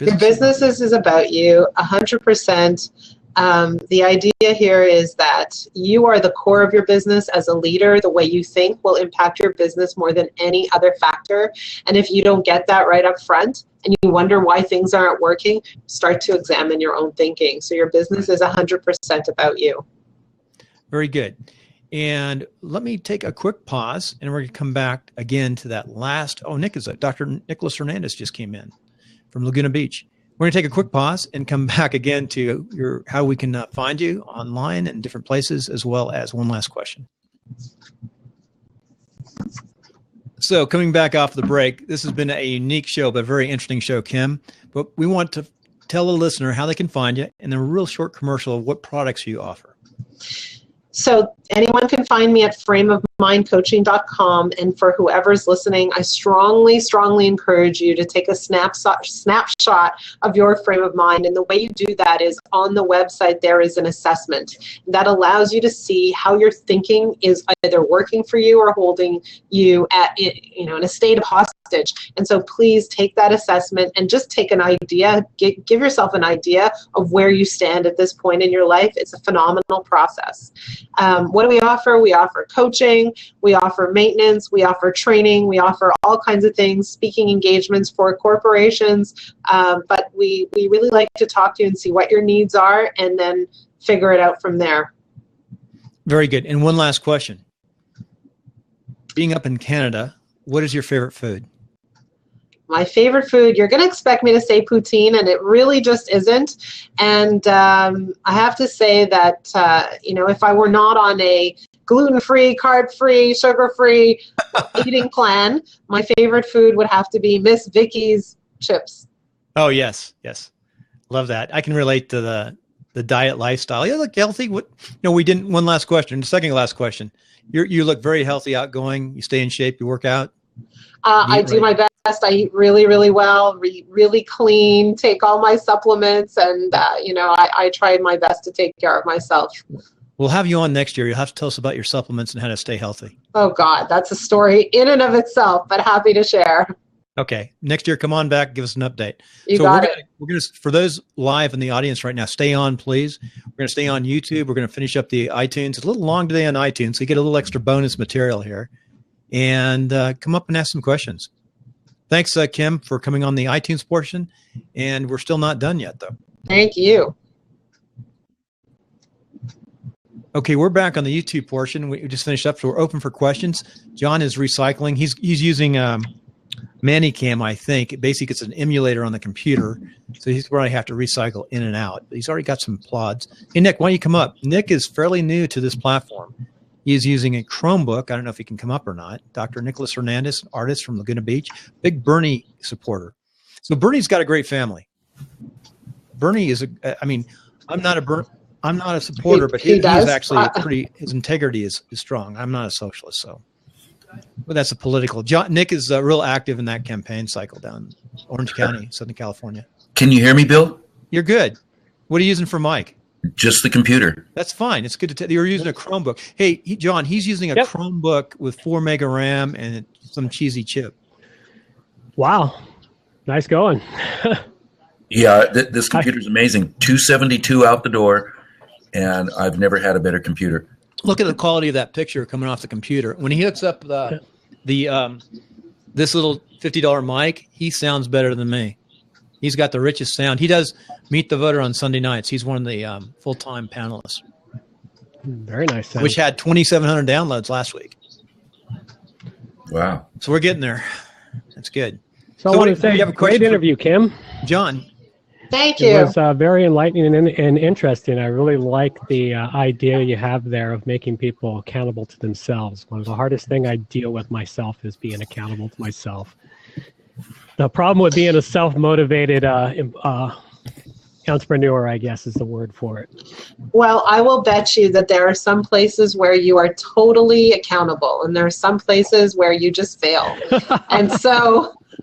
S3: Your business is about you 100%. The idea here is that you are the core of your business. As a leader, the way you think will impact your business more than any other factor. And if you don't get that right up front and you wonder why things aren't working, start to examine your own thinking. So your business is 100% about you.
S2: Very good. And let me take a quick pause, and we're going to come back again to that last. Oh, Dr. Nicholas Hernandez just came in from Laguna Beach. We're going to take a quick pause and come back again to how we can find you online and different places, as well as one last question. So coming back off the break, this has been a unique show, but a very interesting show, Kim. But we want to tell the listener how they can find you, and then a real short commercial of what products you offer.
S3: So anyone can find me at frameofmindcoaching.com. And for whoever's listening, I strongly, strongly encourage you to take a snapshot of your frame of mind. And the way you do that is on the website, there is an assessment that allows you to see how your thinking is either working for you or holding you in a state of hostage. And so please take that assessment and just take an idea, give yourself an idea of where you stand at this point in your life. It's a phenomenal process. What do we offer? We offer coaching, we offer maintenance, we offer training, we offer all kinds of things, speaking engagements for corporations, but we really like to talk to you and see what your needs are and then figure it out from there.
S2: Very good. And one last question. Being up in Canada, what is your favorite food?
S3: My favorite food, you're going to expect me to say poutine, and it really just isn't. And I have to say that, if I were not on a gluten-free, carb-free, sugar-free eating plan, my favorite food would have to be Miss Vicky's chips.
S2: Oh, yes. Love that. I can relate to the diet lifestyle. You look healthy. One last question, second last question. You look very healthy, outgoing. You stay in shape, you work out.
S3: I do my best. I eat really, really well, really clean, take all my supplements, and, I try my best to take care of myself.
S2: We'll have you on next year. You'll have to tell us about your supplements and how to stay healthy.
S3: Oh, God, that's a story in and of itself, but happy to share.
S2: Okay. Next year, come on back, give us an update.
S3: We're
S2: going to, for those live in the audience right now, stay on, please. We're going to stay on YouTube. We're going to finish up the iTunes. It's a little long today on iTunes, so you get a little extra bonus material here. And come up and ask some questions. Thanks, Kim, for coming on the iTunes portion. And we're still not done yet, though.
S3: Thank you.
S2: Okay, we're back on the YouTube portion. We just finished up, so we're open for questions. John is recycling. He's using ManyCam, I think. Basically, it's an emulator on the computer, so he's probably have to recycle in and out. But he's already got some plods. Hey, Nick, why don't you come up? Nick is fairly new to this platform. He's using a Chromebook. I don't know if he can come up or not. Dr. Nicholas Hernandez, an artist from Laguna Beach, big Bernie supporter. So Bernie's got a great family. Bernie is I'm not a supporter, but he's actually his integrity is strong. I'm not a socialist, so. But that's a political. Nick is real active in that campaign cycle down in Orange County, Southern California.
S4: Can you hear me, Bill?
S2: You're good. What are you using for mic?
S4: Just the computer.
S2: That's fine. It's good to tell you're using a Chromebook. Hey, John, he's using a Chromebook with 4 mega RAM and some cheesy chip.
S1: Wow. Nice going.
S4: Yeah, this computer's amazing. 272 out the door, and I've never had a better computer.
S2: Look at the quality of that picture coming off the computer. When he hooks up this little $50 mic, he sounds better than me. He's got the richest sound. He does Meet the Voter on Sunday nights. He's one of the full-time panelists.
S1: Very nice sound.
S2: Which had 2,700 downloads last week.
S4: Wow.
S2: So we're getting there. That's good.
S1: So I want to say, great interview, Kim.
S2: John.
S3: Thank you.
S1: It was very enlightening and interesting. I really like the idea you have there of making people accountable to themselves. One of the hardest things I deal with myself is being accountable to myself. The problem with being a self-motivated entrepreneur, I guess, is the word for it.
S3: Well, I will bet you that there are some places where you are totally accountable, and there are some places where you just fail.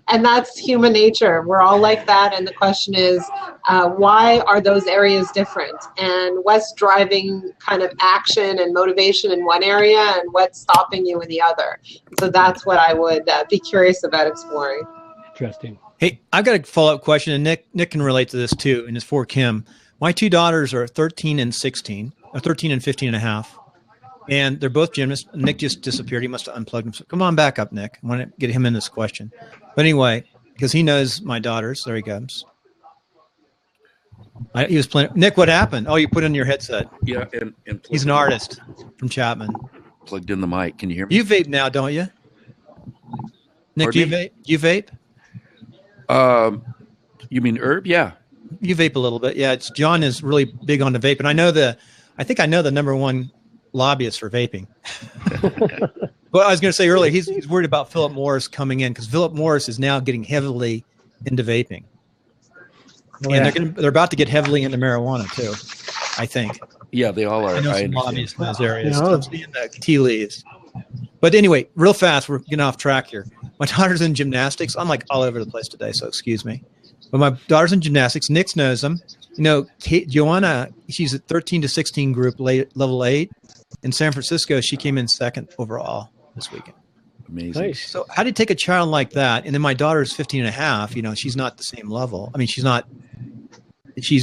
S3: And that's human nature. We're all like that. And the question is, why are those areas different? And what's driving kind of action and motivation in one area, and what's stopping you in the other? So that's what I would be curious about exploring.
S1: Interesting.
S2: Hey, I've got a follow-up question, and Nick can relate to this too, and it's for Kim. My two daughters are 13 and 16, or 13 and 15 and a half. And they're both gymnasts. Nick just disappeared. He must have unplugged himself. Come on back up, Nick. I want to get him in this question. But anyway, because he knows my daughters. There he comes. He was playing. Nick, what happened? Oh, you put in your headset.
S4: Yeah, and
S2: he's an artist from Chapman.
S4: Plugged in the mic. Can you hear me?
S2: You vape now, don't you? Nick, do you vape? You vape?
S4: You mean herb? Yeah.
S2: You vape a little bit. Yeah, John is really big on the vape. And I think I know the number one lobbyist for vaping. Well, I was going to say earlier, he's worried about Philip Morris coming in because Philip Morris is now getting heavily into vaping. And they're about to get heavily into marijuana too, I think.
S4: Yeah, they all are.
S2: I know some lobbyists in those areas. I'm seeing the tea leaves. But anyway, real fast, we're getting off track here. My daughter's in gymnastics. I'm like all over the place today, so excuse me. But my daughter's in gymnastics. Nick knows them. You know, Joanna, she's at 13 to 16 group, level 8. In San Francisco, she came in second overall this weekend.
S4: Amazing.
S1: Nice.
S2: So how do you take a child like that? And then my daughter's 15 and a half. You know, she's not the same level. I mean, she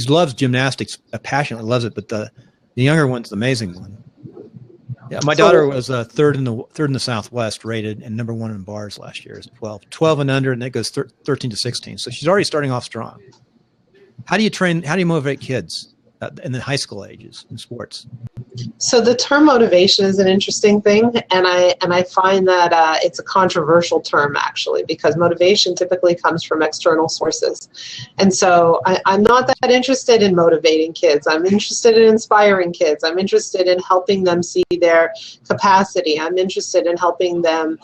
S2: loves gymnastics, passionately loves it, but the younger one's the amazing one. Yeah, my daughter was third in the Southwest rated and number 1 in bars last year. Is 12 and under, and that goes 13 to 16. So she's already starting off strong. How do you motivate kids in the high school ages in sports?
S3: So the term motivation is an interesting thing, and I find that it's a controversial term actually, because motivation typically comes from external sources. And so I'm not that interested in motivating kids. I'm interested in inspiring kids. I'm interested in helping them see their capacity. I'm interested in helping them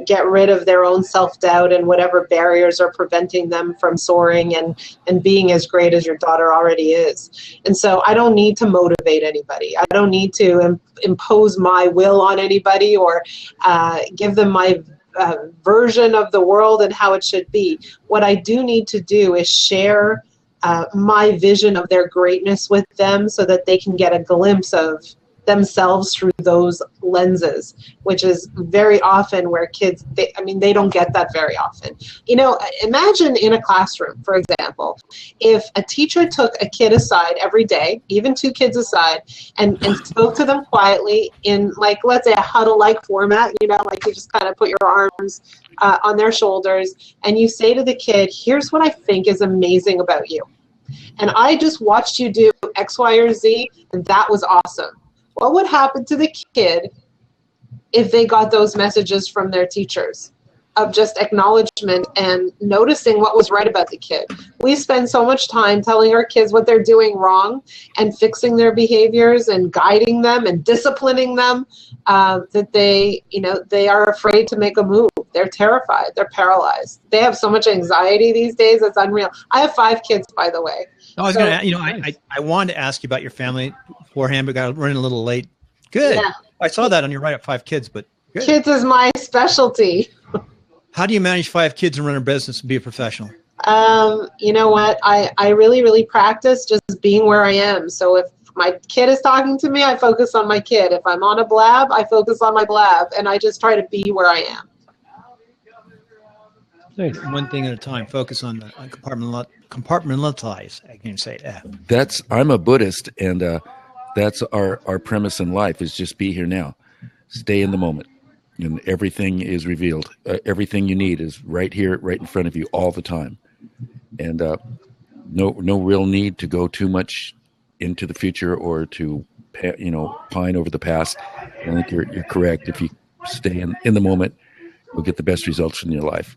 S3: get rid of their own self-doubt and whatever barriers are preventing them from soaring and being as great as your daughter already is. And so I don't need to motivate anybody. I don't need to impose my will on anybody or give them my version of the world and how it should be. What I do need to do is share my vision of their greatness with them so that they can get a glimpse of themselves through those lenses, which is very often where kids, they don't get that very often. You know, imagine in a classroom, for example, if a teacher took a kid aside every day, even 2 kids aside, and spoke to them quietly in, like, let's say a huddle-like format, you know, like you just kind of put your arms on their shoulders, and you say to the kid, here's what I think is amazing about you. And I just watched you do X, Y, or Z, and that was awesome. What would happen to the kid if they got those messages from their teachers of just acknowledgement and noticing what was right about the kid? We spend so much time telling our kids what they're doing wrong and fixing their behaviors and guiding them and disciplining them that they are afraid to make a move. They're terrified. They're paralyzed. They have so much anxiety these days. It's unreal. I have 5 kids, by the way.
S2: I was going to, I wanted to ask you about your family beforehand, but got running a little late. Good. Yeah. I saw that on your write-up, 5 kids, but good.
S3: Kids is my specialty.
S2: How do you manage 5 kids and run a business and be a professional?
S3: You know what? I really, really practice just being where I am. So if my kid is talking to me, I focus on my kid. If I'm on a blab, I focus on my blab, and I just try to be where I am.
S2: Nice. One thing at a time. Focus on the compartmentalize. I can say that.
S4: I'm a Buddhist, and that's our premise in life is just be here now. Stay in the moment. And everything is revealed. Everything you need is right here, right in front of you all the time. And no real need to go too much into the future or to pine over the past. I think you're correct. If you stay in the moment, you'll get the best results in your life.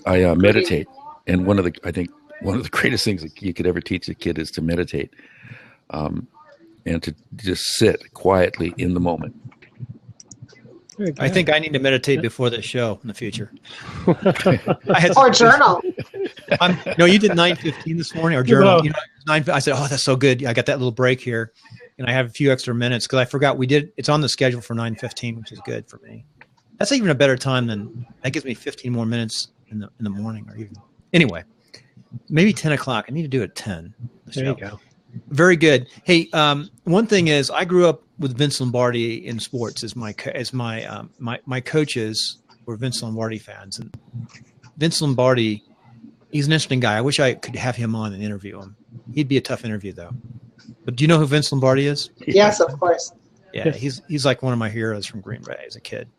S4: I meditate, and one of the greatest things that you could ever teach a kid is to meditate, and to just sit quietly in the moment.
S2: I think I need to meditate before this show in the future.
S3: Or journal.
S2: No, you did 9:15 this morning, or journal. I said, "Oh, that's so good." I got that little break here, and I have a few extra minutes because I forgot it's on the schedule for 9:15, which is good for me. That's even a better time that gives me 15 more minutes in the morning, or even anyway, maybe 10 o'clock. I need to do it at 10.
S1: There you go.
S2: Very good. Hey, one thing is, I grew up with Vince Lombardi in sports as my coaches were Vince Lombardi fans, and Vince Lombardi He's an interesting guy. I wish I could have him on and interview him. He'd be a tough interview, though. But do you know who Vince Lombardi is?
S3: Yes, of course.
S2: Yeah, he's like one of my heroes from Green Bay as a kid.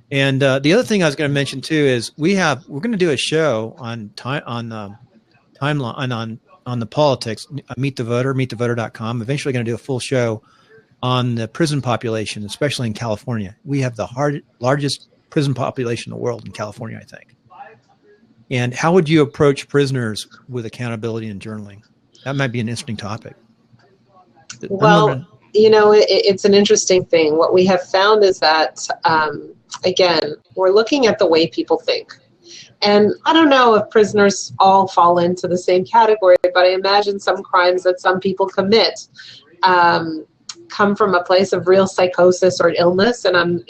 S2: And the other thing I was going to mention too is we're going to do a show on timeline on the politics. Meet the Voter, meetthevoter.com. Eventually, going to do a full show on the prison population, especially in California. We have the largest prison population in the world in California, I think. And how would you approach prisoners with accountability and journaling? That might be an interesting topic.
S3: Well, it's an interesting thing. What we have found is that, again, we're looking at the way people think. And I don't know if prisoners all fall into the same category, but I imagine some crimes that some people commit come from a place of real psychosis or illness, and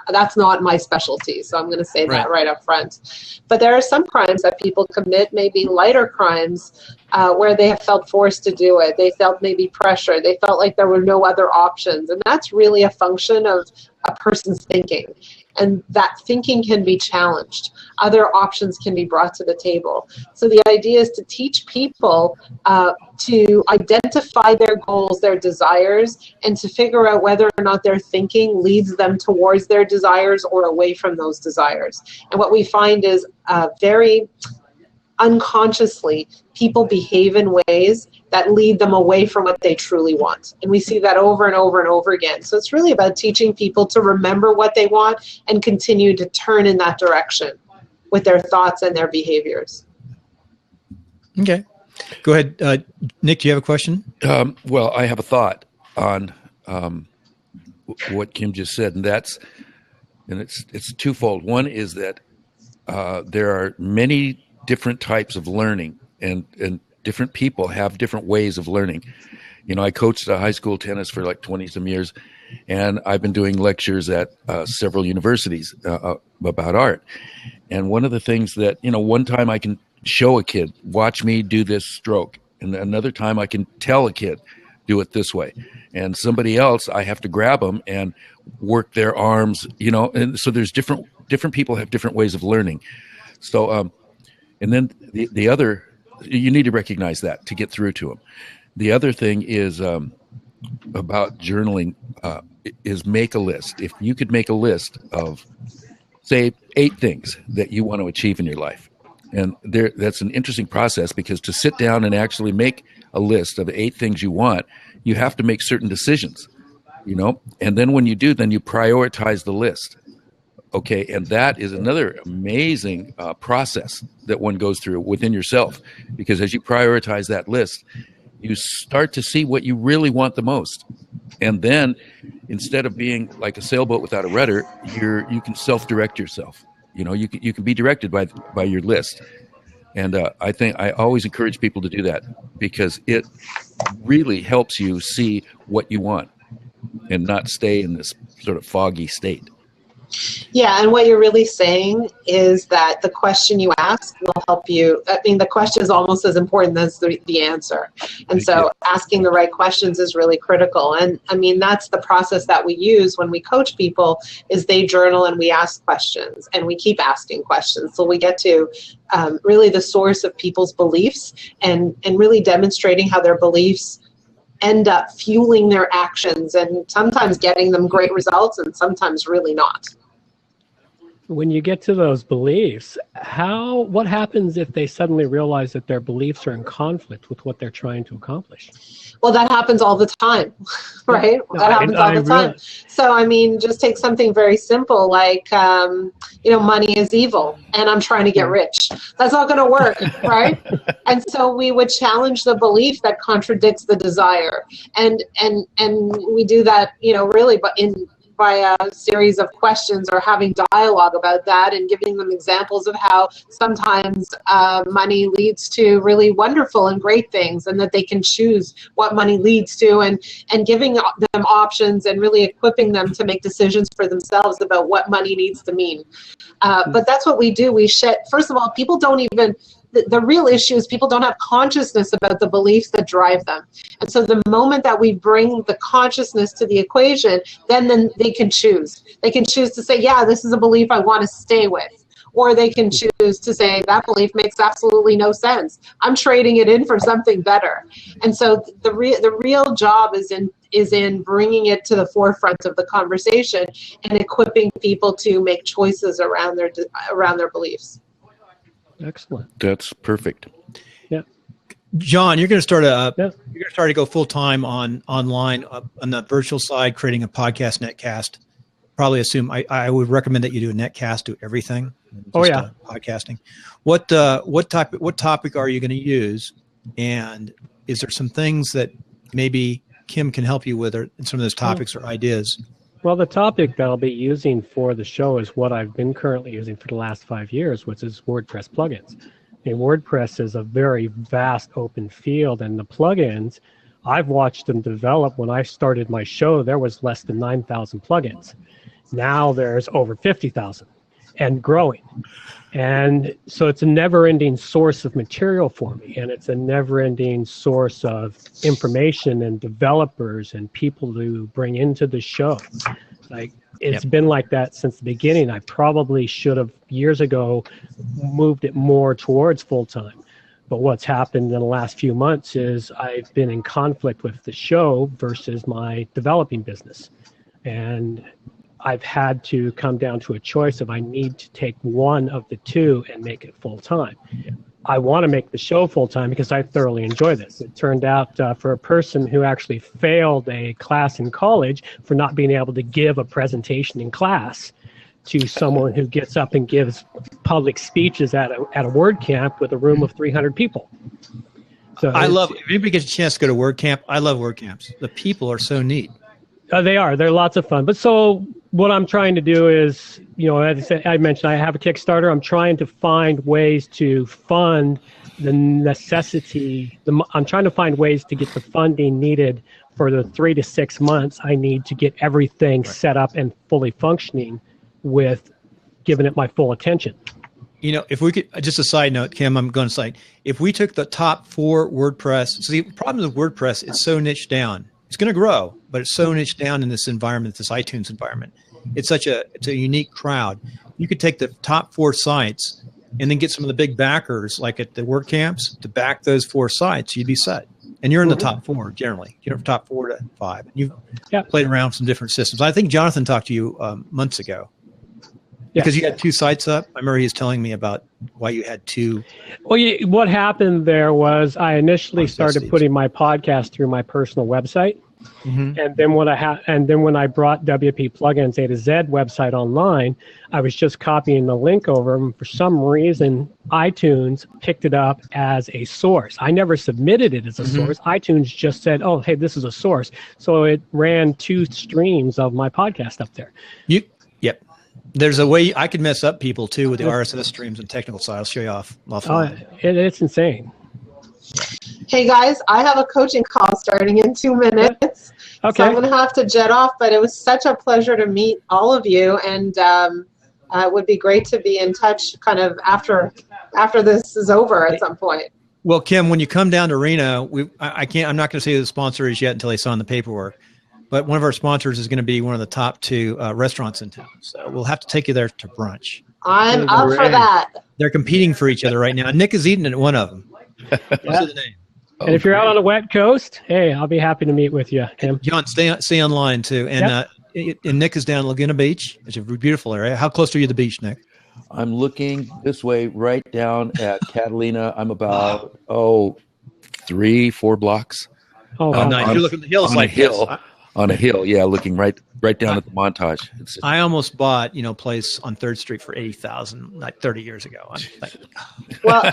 S3: that's not my specialty, so I'm going to say that right up front. But there are some crimes that people commit, maybe lighter crimes, where they have felt forced to do it. They felt maybe pressure. They felt like there were no other options, and that's really a function of a person's thinking. And that thinking can be challenged. Other options can be brought to the table. So the idea is to teach people to identify their goals, their desires, and to figure out whether or not their thinking leads them towards their desires or away from those desires. And what we find is very unconsciously, people behave in ways that lead them away from what they truly want. And we see that over and over and over again. So it's really about teaching people to remember what they want and continue to turn in that direction with their thoughts and their behaviors.
S2: Okay. Go ahead. Nick, do you have a question?
S4: Well, I have a thought on what Kim just said, and it's twofold. One is that there are many different types of learning, and different people have different ways of learning. I coached high school tennis for like 20 some years, and I've been doing lectures at several universities about art. And one of the things that, one time I can show a kid, watch me do this stroke. And another time I can tell a kid, do it this way. And somebody else, I have to grab them and work their arms, and so there's different people have different ways of learning. So, and then the other, you need to recognize that to get through to them. The other thing is about journaling is make a list. If you could make a list of, say, 8 things that you want to achieve in your life. And that's an interesting process, because to sit down and actually make a list of 8 things you want, you have to make certain decisions, and then when you do, then you prioritize the list. Okay, and that is another amazing process that one goes through within yourself, because as you prioritize that list, you start to see what you really want the most. And then instead of being like a sailboat without a rudder, you can self-direct yourself. You can be directed by your list. And I think I always encourage people to do that, because it really helps you see what you want and not stay in this sort of foggy state.
S3: Yeah, and what you're really saying is that the question you ask will help you. I mean, the question is almost as important as the answer. And so asking the right questions is really critical. And I mean, that's the process that we use when we coach people, is they journal and we ask questions and we keep asking questions. So we get to really the source of people's beliefs and really demonstrating how their beliefs end up fueling their actions, and sometimes getting them great results and sometimes really not.
S1: When you get to those beliefs, what happens if they suddenly realize that their beliefs are in conflict with what they're trying to accomplish?
S3: Well, that happens all the time, right? That happens all the time. So, I mean, just take something very simple like, money is evil and I'm trying to get rich. That's not going to work, right? And so we would challenge the belief that contradicts the desire. And we do that, really, but by a series of questions or having dialogue about that and giving them examples of how sometimes money leads to really wonderful and great things, and that they can choose what money leads to, and giving them options and really equipping them to make decisions for themselves about what money needs to mean. But that's what we do. First of all, people don't even, the real issue is people don't have consciousness about the beliefs that drive them. And so the moment that we bring the consciousness to the equation, then they can choose. They can choose to say, yeah, this is a belief I want to stay with. or they can choose to say that belief makes absolutely no sense. I'm trading it in for something better. And so the real job is in bringing it to the forefront of the conversation and equipping people to make choices around their beliefs.
S1: Excellent.
S4: That's perfect.
S1: Yeah.
S2: John, you're going to start to go full time online on the virtual side, creating a podcast netcast. Probably assume I would recommend that you do a netcast, do everything. Podcasting. What topic are you going to use? And is there some things that maybe Kim can help you with, or some of those topics or ideas?
S1: Well, the topic that I'll be using for the show is what I've been currently using for the last 5 years, which is WordPress plugins. And WordPress is a very vast open field, and the plugins, I've watched them develop. When I started my show, there was less than 9,000 plugins. Now there's over 50,000 and growing. And so it's a never-ending source of material for me, and it's a never-ending source of information and developers and people to bring into the show. Like, it's been like that since the beginning. I probably should have, years ago, moved it more towards full-time. But what's happened in the last few months is I've been in conflict with the show versus my developing business. And I've had to come down to a choice of I need to take one of the two and make it full-time. I want to make the show full-time because I thoroughly enjoy this. It turned out for a person who actually failed a class in college for not being able to give a presentation in class to someone who gets up and gives public speeches at a WordCamp with a room of 300 people. So
S2: I love, if anybody gets a chance to go to WordCamp, I love WordCamps. The people are so neat.
S1: They are. They're lots of fun. But so what I'm trying to do is, as I mentioned, I have a Kickstarter. I'm trying to find ways to fund the necessity. I'm trying to find ways to get the funding needed for the 3 to 6 months I need to get everything set up and fully functioning with giving it my full attention.
S2: If we could, just a side note, Kim, I'm going to say, if we took the top 4 WordPress, so the problem with WordPress, it's so niched down. It's going to grow, but it's so niched down in this environment, this iTunes environment. It's a unique crowd. You could take the top 4 sites and then get some of the big backers, like at the WordCamps, to back those 4 sites. You'd be set. And you're in the top 4 generally. You're from top 4 to 5. You've played around with some different systems. I think Jonathan talked to you months ago. Because you had 2 sites up. I remember he was telling me about why you had 2.
S1: Well, what happened there was I initially started putting my podcast through my personal website. Mm-hmm. And then when I brought WP Plugins A to Z website online, I was just copying the link over, and for some reason iTunes picked it up as a source. I never submitted it as a source. iTunes just said, "Oh, hey, this is a source." So it ran 2 streams of my podcast up there.
S2: Yep. There's a way I could mess up people too with the RSS streams and technical side. I'll show you off.
S1: It's insane.
S3: Hey guys, I have a coaching call starting in 2 minutes.
S1: Okay.
S3: So I'm going to have to jet off, but it was such a pleasure to meet all of you, and it would be great to be in touch kind of after this is over at some point.
S2: Well, Kim, when you come down to Reno, I'm not going to say who the sponsor is yet until they sign the paperwork. But one of our sponsors is going to be one of the top 2 restaurants in town. So we'll have to take you there to brunch.
S3: I'm up for that.
S2: They're competing for each other right now. Nick is eating at one of them. What's the name?
S1: And if you're out on the wet coast, hey, I'll be happy to meet with you, Kim.
S2: John, stay online too. And and Nick is down Laguna Beach. It's a beautiful area. How close are you to the beach, Nick?
S4: I'm looking this way, right down at Catalina. I'm about 3-4 blocks.
S2: Oh, nice. You're looking at the hills
S4: on
S2: like
S4: a hill.
S2: This.
S4: On a hill, looking right down at the Montage.
S2: I almost bought, a place on 3rd Street for $80,000 like 30 years ago.
S3: Well,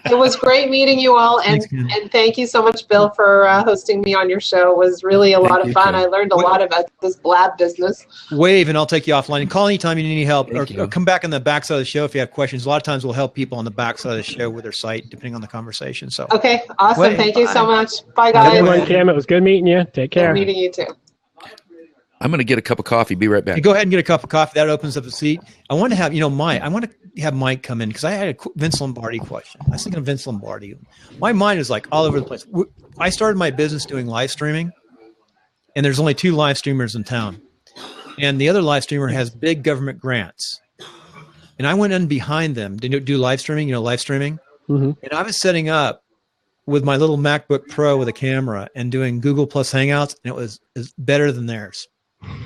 S3: it was great meeting you all, and thank you so much, Bill, for hosting me on your show. It was really a lot of fun. I learned a lot about this blab business.
S2: Wave, and I'll take you offline. And call anytime you need any help, or come back on the backside of the show if you have questions. A lot of times we'll help people on the backside of the show with their site, depending on the conversation. So
S3: okay, awesome.
S2: Wave,
S3: thank you so much. Bye, guys.
S1: Everyone, Kim, it was good meeting you. Take care.
S3: Good meeting you too.
S4: I'm going to get a cup of coffee. Be right back.
S2: Go ahead and get a cup of coffee. That opens up the seat. I want to have, Mike come in because I had a Vince Lombardi question. I was thinking of Vince Lombardi. My mind is like all over the place. I started my business doing live streaming, and there's only 2 live streamers in town. And the other live streamer has big government grants. and I went in behind them to do live streaming, live streaming.
S1: Mm-hmm.
S2: And I was setting up with my little MacBook Pro with a camera and doing Google Plus Hangouts, and it was better than theirs.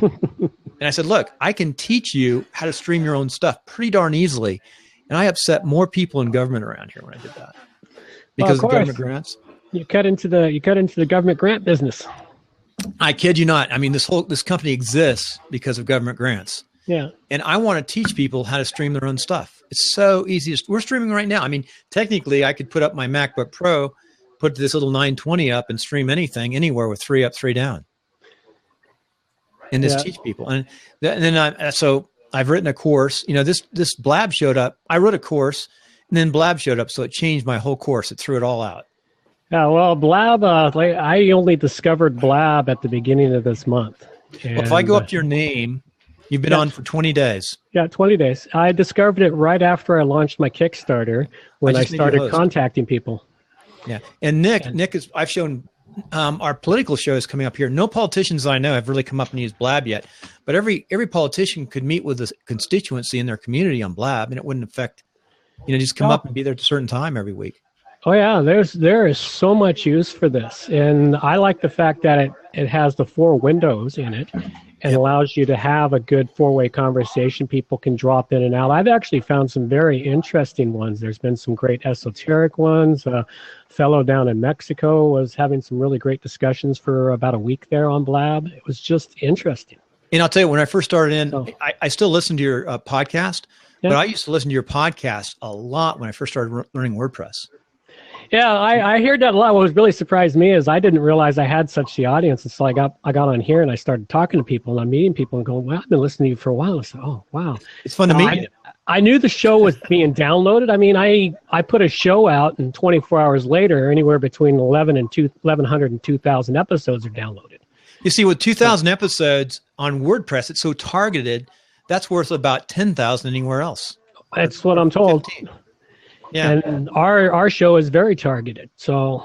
S2: And I said, look, I can teach you how to stream your own stuff pretty darn easily. And I upset more people in government around here when I did that because of government grants.
S1: You cut into the government grant business.
S2: I kid you not. I mean, this company exists because of government grants.
S1: Yeah.
S2: And I want to teach people how to stream their own stuff. It's so easy. We're streaming right now. I mean, technically, I could put up my MacBook Pro, put this little 920 up, and stream anything anywhere with 3 up, 3 down. And just teach people. And then so I've written a course. This Blab showed up. I wrote a course, and then Blab showed up, so it changed my whole course. It threw it all out.
S1: Yeah, well, Blab, I only discovered Blab at the beginning of this month. And,
S2: well, if I go up to your name, you've been on for 20 days.
S1: Yeah, 20 days. I discovered it right after I launched my Kickstarter when I started contacting people.
S2: Yeah, and Nick is. I've shown our political show is coming up here. No politicians I know have really come up and used Blab yet, but every politician could meet with a constituency in their community on Blab, and it wouldn't affect. Just come up and be there at a certain time every week.
S1: Oh yeah, there is so much use for this, and I like the fact that it has the 4 windows in it, and allows you to have a good 4-way conversation. People can drop in and out. I've actually found some very interesting ones. There's been some great esoteric ones. A fellow down in Mexico was having some really great discussions for about a week there on Blab. It was just interesting.
S2: And I'll tell you, when I first started in, I still listen to your podcast, but I used to listen to your podcast a lot when I first started learning WordPress.
S1: Yeah, I heard that a lot. What was really surprised me is I didn't realize I had such the audience. And so I got on here and I started talking to people and I'm meeting people and going, well, I've been listening to you for a while. I said, oh, wow.
S2: It's fun to meet you.
S1: I knew the show was being downloaded. I mean, I put a show out and 24 hours later, anywhere between 1,100 and 2,000 episodes are downloaded.
S2: You see, with 2,000 episodes on WordPress, it's so targeted, that's worth about 10,000 anywhere else.
S1: That's what I'm told.
S2: 15. Yeah,
S1: and our show is very targeted. So,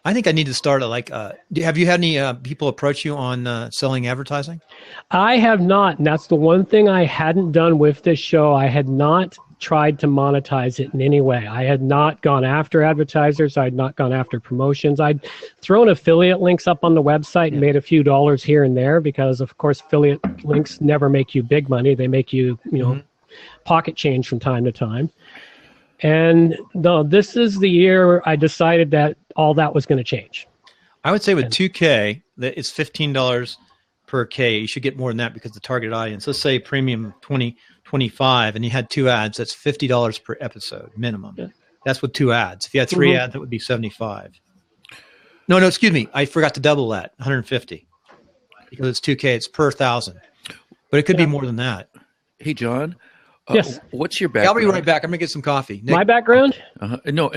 S2: I think I need to start have you had any people approach you on selling advertising?
S1: I have not, and that's the one thing I hadn't done with this show. I had not tried to monetize it in any way. I had not gone after advertisers. I had not gone after promotions. I'd thrown affiliate links up on the website and made a few dollars here and there because, of course, affiliate links never make you big money. They make you, pocket change from time to time. And this is the year I decided that all that was going to change.
S2: I would say with 2K, that it's $15 per K. You should get more than that because the target audience, let's say premium 25, and you had 2 ads, that's $50 per episode minimum. Yeah. That's with 2 ads. If you had 3 ads, that would be 75. No, excuse me. I forgot to double that, 150. Because it's 2K, it's per 1,000. But it could be more than that.
S4: Hey, John.
S1: Yes.
S4: What's your background?
S2: I'll be right back. I'm going to get some coffee. Nick?
S1: My background?
S4: No,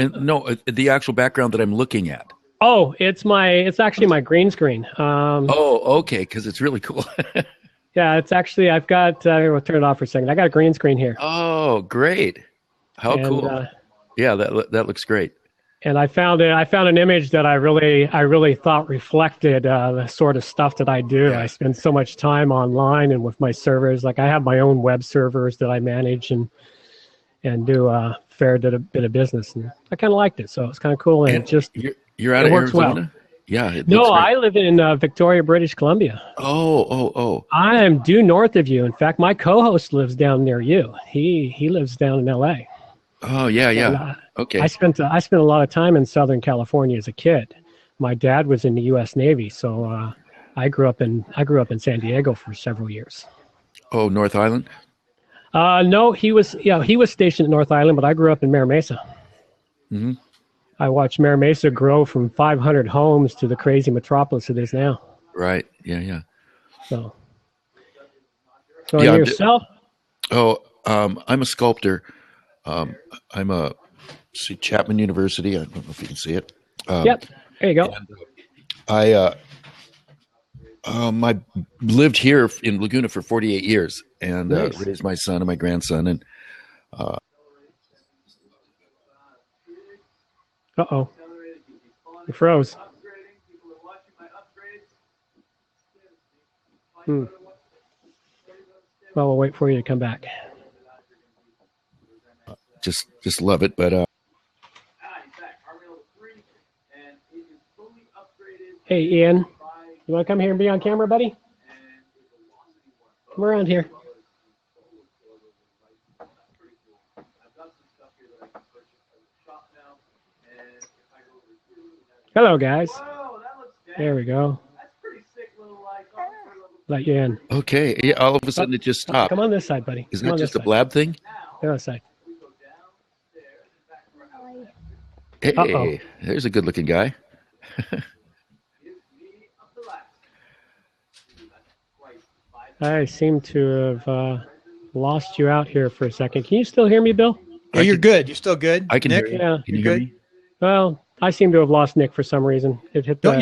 S4: the actual background that I'm looking at.
S1: Oh, it's actually my green screen.
S4: Okay, because it's really cool.
S1: Yeah, it's actually, I've got, we'll turn it off for a second. I got a green screen here.
S4: Oh, great. How cool. Yeah, that looks great.
S1: And I found an image that I really thought reflected the sort of stuff that I do. Yeah. I spend so much time online and with my servers. Like I have my own web servers that I manage and do a fair bit of business. And I kind of liked it, so it's kind of cool. And it just
S4: you're out of Arizona. Well. Yeah.
S1: No, I live in Victoria, British Columbia.
S4: Oh.
S1: I am due north of you. In fact, my co-host lives down near you. He lives down in L.A.
S4: Oh yeah. And, okay.
S1: I spent a lot of time in Southern California as a kid. My dad was in the U.S. Navy, so I grew up in San Diego for several years.
S4: Oh, North Island?
S1: No, he was stationed at North Island, but I grew up in Mare Mesa. Mm-hmm. I watched Mare Mesa grow from 500 homes to the crazy metropolis it is now.
S4: Right. Yeah.
S1: So yourself?
S4: I'm a sculptor. I'm Chapman University. I don't know if you can see it.
S1: Yep. There you go.
S4: I lived here in Laguna for 48 years and
S1: nice.
S4: Raised my son and my grandson. And
S1: uh-oh. You froze. Well, we'll wait for you to come back.
S4: just love it. But
S1: Hey, Ian, you want to come here and be on camera, buddy? Come around here. Hello, guys. There we go. Let you in.
S4: okay, yeah, all of a sudden it just stopped.
S1: Come on this side, buddy.
S4: Is
S1: Come
S4: that
S1: on
S4: just a
S1: this side.
S4: blab thing?
S1: Come on this side.
S4: Hey,
S1: Uh-oh.
S4: there's a good-looking guy.
S1: I seem to have lost you out here for a second. Can you still hear me, Bill?
S2: Yeah, you're good. You're still good.
S4: I can
S2: Nick?
S4: hear you.
S1: Yeah.
S4: Can you
S2: You're
S4: hear
S2: good?
S4: me?
S1: Well, I seem to have lost Nick for some reason. It hit the,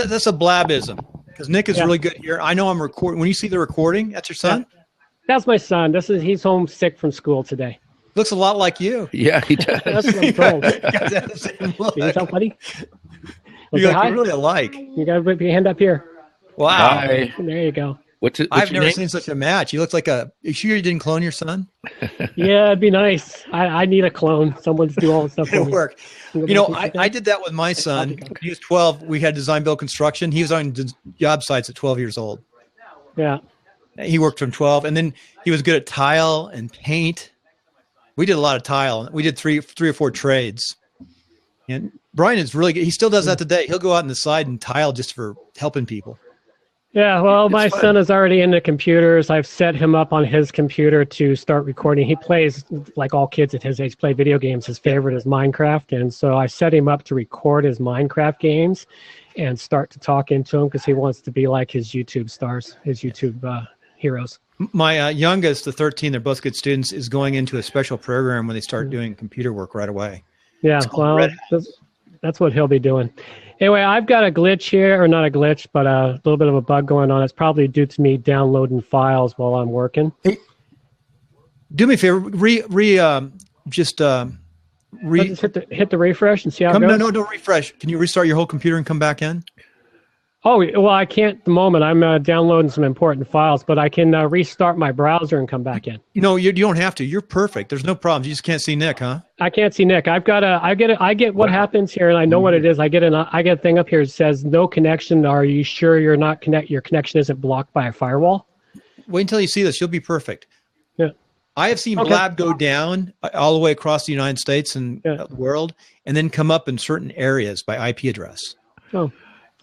S2: That's a blabism because Nick is really good here. I know I'm recording. When you see the recording, that's your son.
S1: That's my son. He's homesick from school today.
S2: Looks a lot like you.
S4: Yeah, he does.
S1: That's what I'm told.
S2: You guys have the same look.
S1: Can you tell, buddy?
S2: You
S1: Say hi.
S2: look really alike.
S1: You got to put your hand up here.
S2: Wow.
S4: Hi.
S1: There you go.
S4: What's
S2: I've
S4: your
S2: never
S4: name?
S2: seen such a match. You look like you sure you didn't clone your son?
S1: Yeah, it'd be nice. I need a clone. Someone's do all the stuff for
S2: It'll
S1: me.
S2: work. You know, I did that with my son. When he was 12. We had design build construction. He was on job sites at 12 years old.
S1: Yeah.
S2: He worked from 12, and then he was good at tile and paint. We did a lot of tile. We did three or four trades. And Brian is really good. He still does that today. He'll go out on the side and tile just for helping people.
S1: Yeah, well, my
S4: fun.
S1: son is already into computers. I've set him up on his computer to start recording. He plays, like all kids at his age, play video games. His favorite is Minecraft. And so I set him up to record his Minecraft games and start to talk into him because he wants to be like his YouTube stars, his YouTube heroes.
S2: My youngest, the 13, they're both good students, is going into a special program when they start doing computer work right away.
S1: Yeah, well,
S2: Red
S1: that's what he'll be doing. Anyway, I've got a glitch here, or not a glitch, but a little bit of a bug going on. It's probably due to me downloading files while I'm working.
S2: Hey, do me a favor,
S1: Just hit the refresh and see how it goes.
S2: No, don't refresh. Can you restart your whole computer and come back in?
S1: Oh, well, I can't at the moment. I'm downloading some important files, but I can restart my browser and come back in.
S2: You don't have to. You're perfect. There's no problems. You just can't see Nick, huh?
S1: I can't see Nick. I get what happens here, and I know what it is. I get a thing up here that says no connection. Are you sure your connection isn't blocked by a firewall?
S2: Wait until you see this. You'll be perfect.
S1: Yeah.
S2: I have seen Blab go down all the way across the United States and the world, and then come up in certain areas by IP address.
S1: Oh,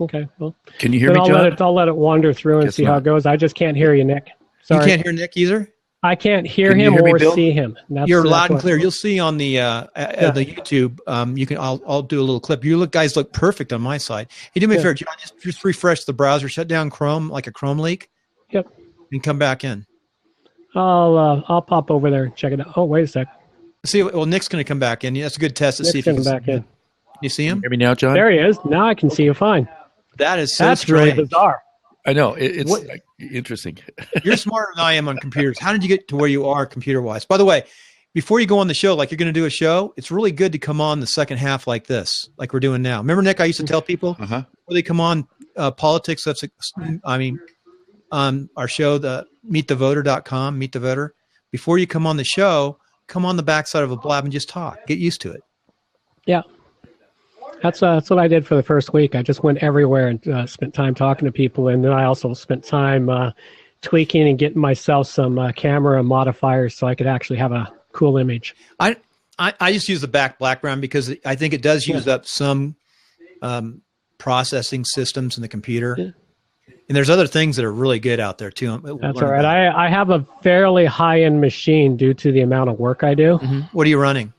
S1: okay. Well,
S4: Can you hear me, John?
S1: I'll let it wander through and
S4: Guess
S1: see how it goes. I just can't hear you, Nick. Sorry.
S2: You can't hear Nick either?
S1: I can't hear
S4: Can you
S1: him
S4: hear me,
S1: or
S4: Bill?
S1: see him.
S2: You're loud and clear. You'll see on the YouTube. You can. I'll do a little clip. Guys look perfect on my side. Hey, do me a favor, John. Just refresh the browser. Shut down Chrome like a Chrome leak.
S1: Yep.
S2: And come back in.
S1: I'll pop over there and check it out. Oh, wait a sec.
S2: See, well, Nick's going to come back in. That's a good test to see if
S1: Nick's
S2: you
S1: coming
S2: can
S1: back in.
S2: You see him?
S4: Hear me now, John?
S1: There he is. Now I can see you fine.
S2: That is so
S1: That's
S2: strange.
S1: really bizarre.
S4: I know. It's interesting.
S2: You're smarter than I am on computers. How did you get to where you are computer-wise? By the way, before you go on the show, like you're going to do a show, it's really good to come on the second half like this, like we're doing now. Remember, Nick, I used to tell people before they come on politics, our show, the meetthevoter.com, Meet the Voter. Before you come on the show, come on the backside of a blab and just talk. Get used to it.
S1: Yeah. That's what I did for the first week. I just went everywhere and spent time talking to people. And then I also spent time tweaking and getting myself some camera modifiers so I could actually have a cool image.
S2: I just use the background because I think it does use up some processing systems in the computer. Yeah. And there's other things that are really good out there too.
S1: That's all right. I have a fairly high-end machine due to the amount of work I do.
S2: Mm-hmm. What are you running?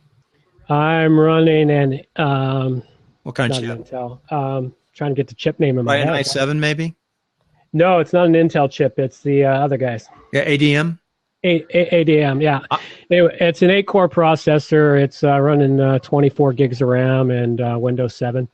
S1: I'm running an
S2: what kind of chip?
S1: Intel. Trying to get the chip name in my head.
S2: An i7 maybe?
S1: No, it's not an Intel chip. It's the other guys.
S2: Yeah, ADM?
S1: ADM, yeah. Anyway, it's an 8-core processor. It's running 24 gigs of RAM and Windows 7.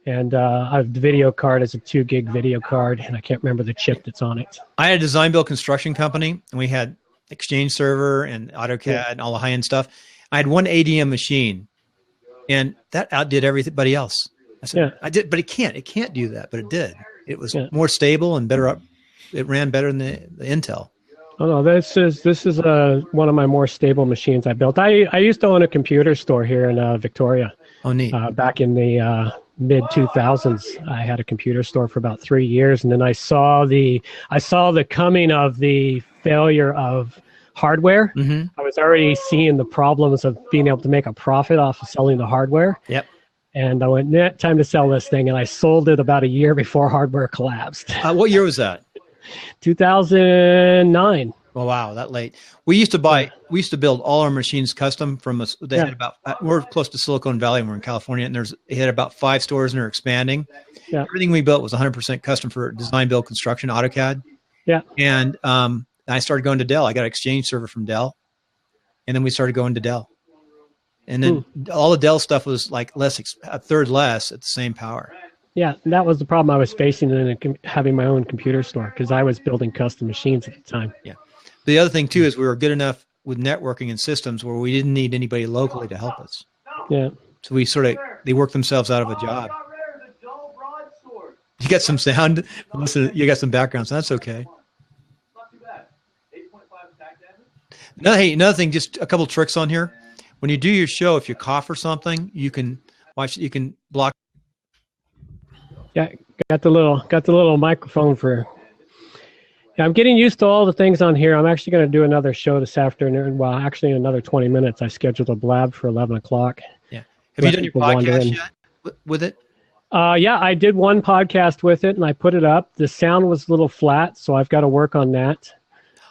S1: And the video card is a 2 gig video card, and I can't remember the chip that's on it.
S2: I had a design build construction company, and we had Exchange Server and AutoCAD and all the high-end stuff. I had one ADM machine, and that outdid everybody else. I said, I did, but it can't do that, but it did. It was more stable and better. It ran better than the Intel.
S1: Oh no, this is one of my more stable machines I built. I used to own a computer store here in Victoria.
S2: Oh, neat.
S1: Back in the mid 2000s, I had a computer store for about 3 years, and then I saw the coming of the failure of hardware.
S2: Mm-hmm.
S1: I was already seeing the problems of being able to make a profit off of selling the hardware.
S2: Yep.
S1: And I went, nah, time to sell this thing, and I sold it about a year before hardware collapsed.
S2: What year was that?
S1: 2009.
S2: Oh, wow, that late. We used to build all our machines custom from us. They had about, we're close to Silicon Valley, we're in California, and they had about 5 stores and they're expanding.
S1: Yeah.
S2: Everything we built was 100% custom for design, build, construction, AutoCAD.
S1: Yeah.
S2: And I started going to Dell. I got an Exchange server from Dell, and then we started going to Dell. And then all the Dell stuff was like a third less at the same power.
S1: Yeah, that was the problem I was facing in having my own computer store, because I was building custom machines at the time.
S2: Yeah. The other thing too is we were good enough with networking and systems where we didn't need anybody locally to help us.
S1: Yeah.
S2: So they worked themselves out of a job. You got some sound. Listen, you got some background, so that's okay. No, hey, another thing, just a couple tricks on here. When you do your show, if you cough or something, you can block.
S1: Yeah, got the little microphone for. Yeah, I'm getting used to all the things on here. I'm actually going to do another show this afternoon. Well, actually, in another 20 minutes. I scheduled a blab for 11 o'clock.
S2: Yeah. Have you done your podcast yet with it?
S1: Yeah, I did one podcast with it, and I put it up. The sound was a little flat, so I've got to work on that.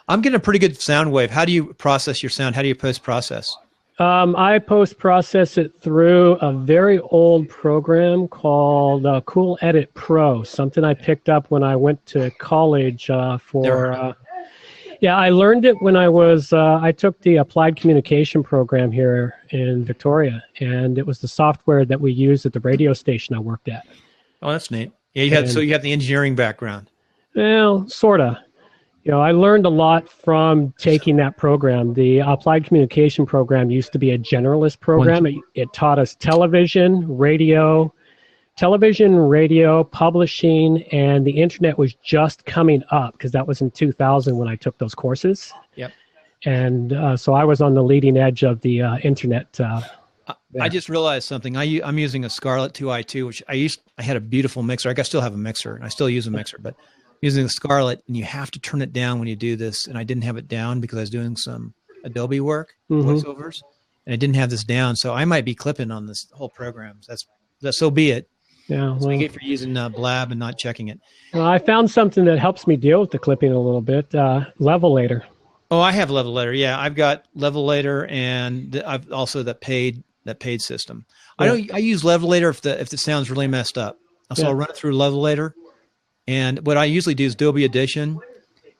S2: I'm getting a pretty good sound wave. How do you process your sound? How do you post-process?
S1: I post-process it through a very old program called Cool Edit Pro, something I picked up when I went to college I learned it when I took the Applied Communication program here in Victoria, and it was the software that we used at the radio station I worked at.
S2: Oh, that's neat. Yeah, so you have the engineering background.
S1: Well, sort of. I learned a lot from taking that program. The Applied Communication program used to be a generalist program. It taught us television, radio, publishing, and the internet was just coming up, because that was in 2000 when I took those courses.
S2: Yep.
S1: And so I was on the leading edge of the internet.
S2: I just realized something. I'm using a Scarlett 2i2, which I had a beautiful mixer. I still have a mixer, and I still use a mixer, but using a Scarlett, and you have to turn it down when you do this. And I didn't have it down because I was doing some Adobe work, voiceovers, and I didn't have this down. So I might be clipping on this whole program. So be it.
S1: Yeah,
S2: so we get for using Blab and not checking it.
S1: I found something that helps me deal with the clipping a little bit. Levelator.
S2: Oh, I have Levelator. Yeah, I've got Levelator, and I've also the paid system. Yeah. I use Levelator if the sound's really messed up. So I'll run it through Levelator. And what I usually do is Dolby Edition,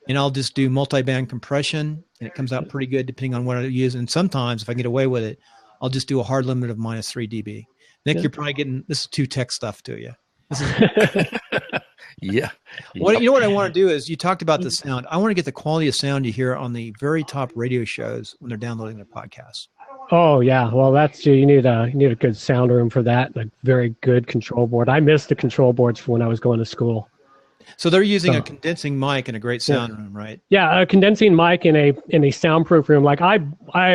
S2: and I'll just do multi-band compression, and it comes out pretty good depending on what I use. And sometimes, if I get away with it, I'll just do a hard limit of -3 dB. Nick, you're probably getting this is too tech stuff to you. This is,
S4: yeah.
S2: What I want to do is, you talked about the sound. I want to get the quality of sound you hear on the very top radio shows when they're downloading their podcasts.
S1: Oh yeah, well you need a good sound room for that, and a very good control board. I missed the control boards from when I was going to school.
S2: So they're using a condensing mic in a great sound room, right?
S1: Yeah, a condensing mic in a soundproof room. Like I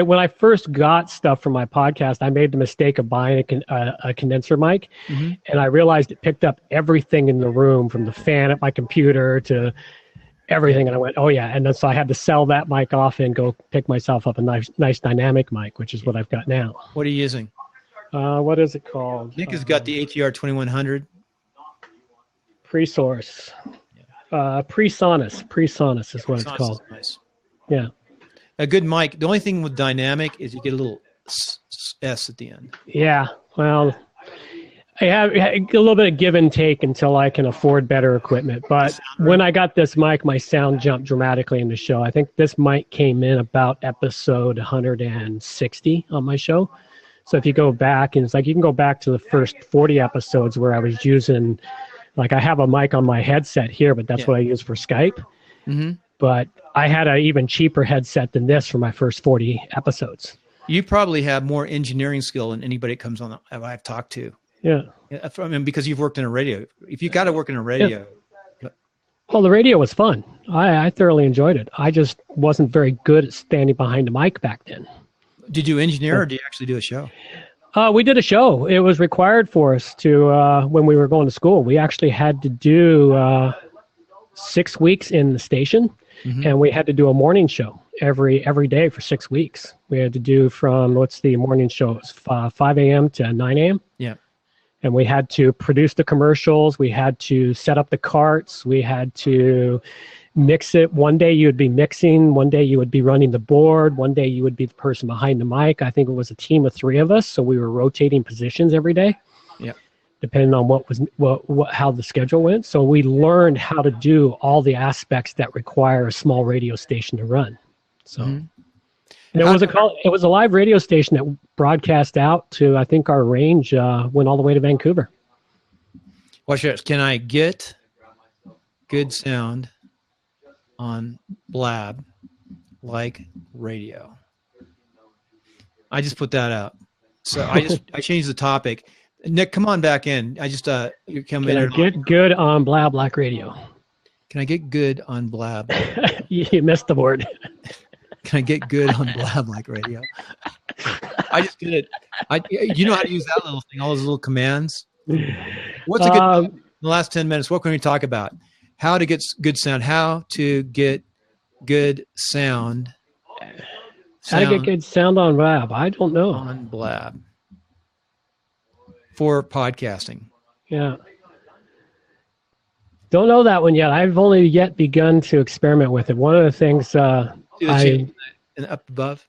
S1: when I first got stuff for my podcast, I made the mistake of buying a condenser mic, and I realized it picked up everything in the room, from the fan at my computer to everything. And I went, oh yeah, and then so I had to sell that mic off and go pick myself up a nice dynamic mic, which is what I've got now.
S2: What are you using?
S1: What is it called?
S2: Nick has got the ATR 2100.
S1: Pre-Source. PreSonus is what it's called.
S2: Nice.
S1: Yeah.
S2: A good mic. The only thing with dynamic is you get a little S at the end.
S1: Yeah. Well, I have a little bit of give and take until I can afford better equipment. But when I got this mic, my sound jumped dramatically in the show. I think this mic came in about episode 160 on my show. So if you go back, and it's like you can go back to the first 40 episodes where I was using, like I have a mic on my headset here, but that's what I use for Skype. But I had an even cheaper headset than this for my first 40 episodes.
S2: You probably have more engineering skill than anybody that comes on that I've talked to.
S1: Yeah.
S2: I mean, because you've worked in a radio. If you got to work in a radio.
S1: Well, the radio was fun. I thoroughly enjoyed it. I just wasn't very good at standing behind the mic back then.
S2: Did you engineer or did you actually do a show?
S1: We did a show. It was required for us to, when we were going to school, we actually had to do 6 weeks in the station, and we had to do a morning show every day for 6 weeks. We had to do from, what's the morning show? It was 5 a.m. to 9 a.m.
S2: Yeah.
S1: And we had to produce the commercials. We had to set up the carts. We had to mix it. One day you would be mixing. One day you would be running the board. One day you would be the person behind the mic. I think it was a team of 3 of us, so we were rotating positions every day.
S2: Yeah.
S1: Depending on how the schedule went. So we learned how to do all the aspects that require a small radio station to run. So and it was a live radio station that broadcast out to, I think our range went all the way to Vancouver.
S2: Watch this. Can I get good sound on Blab like radio? I just put that out. So I changed the topic. Nick, come on back in. I just you come in.
S1: Can I get good on Blab like radio?
S2: Can I get good on Blab?
S1: You missed the word.
S2: Can I get good on Blab like radio? I just did it. You know how to use that little thing, all those little commands? What's a good in the last 10 minutes, what can we talk about? How to get good sound, how to get good sound.
S1: How to get good sound on Blab? I don't know.
S2: On Blab. For podcasting.
S1: Yeah. Don't know that one yet. I've only yet begun to experiment with it. One of the things
S2: up above.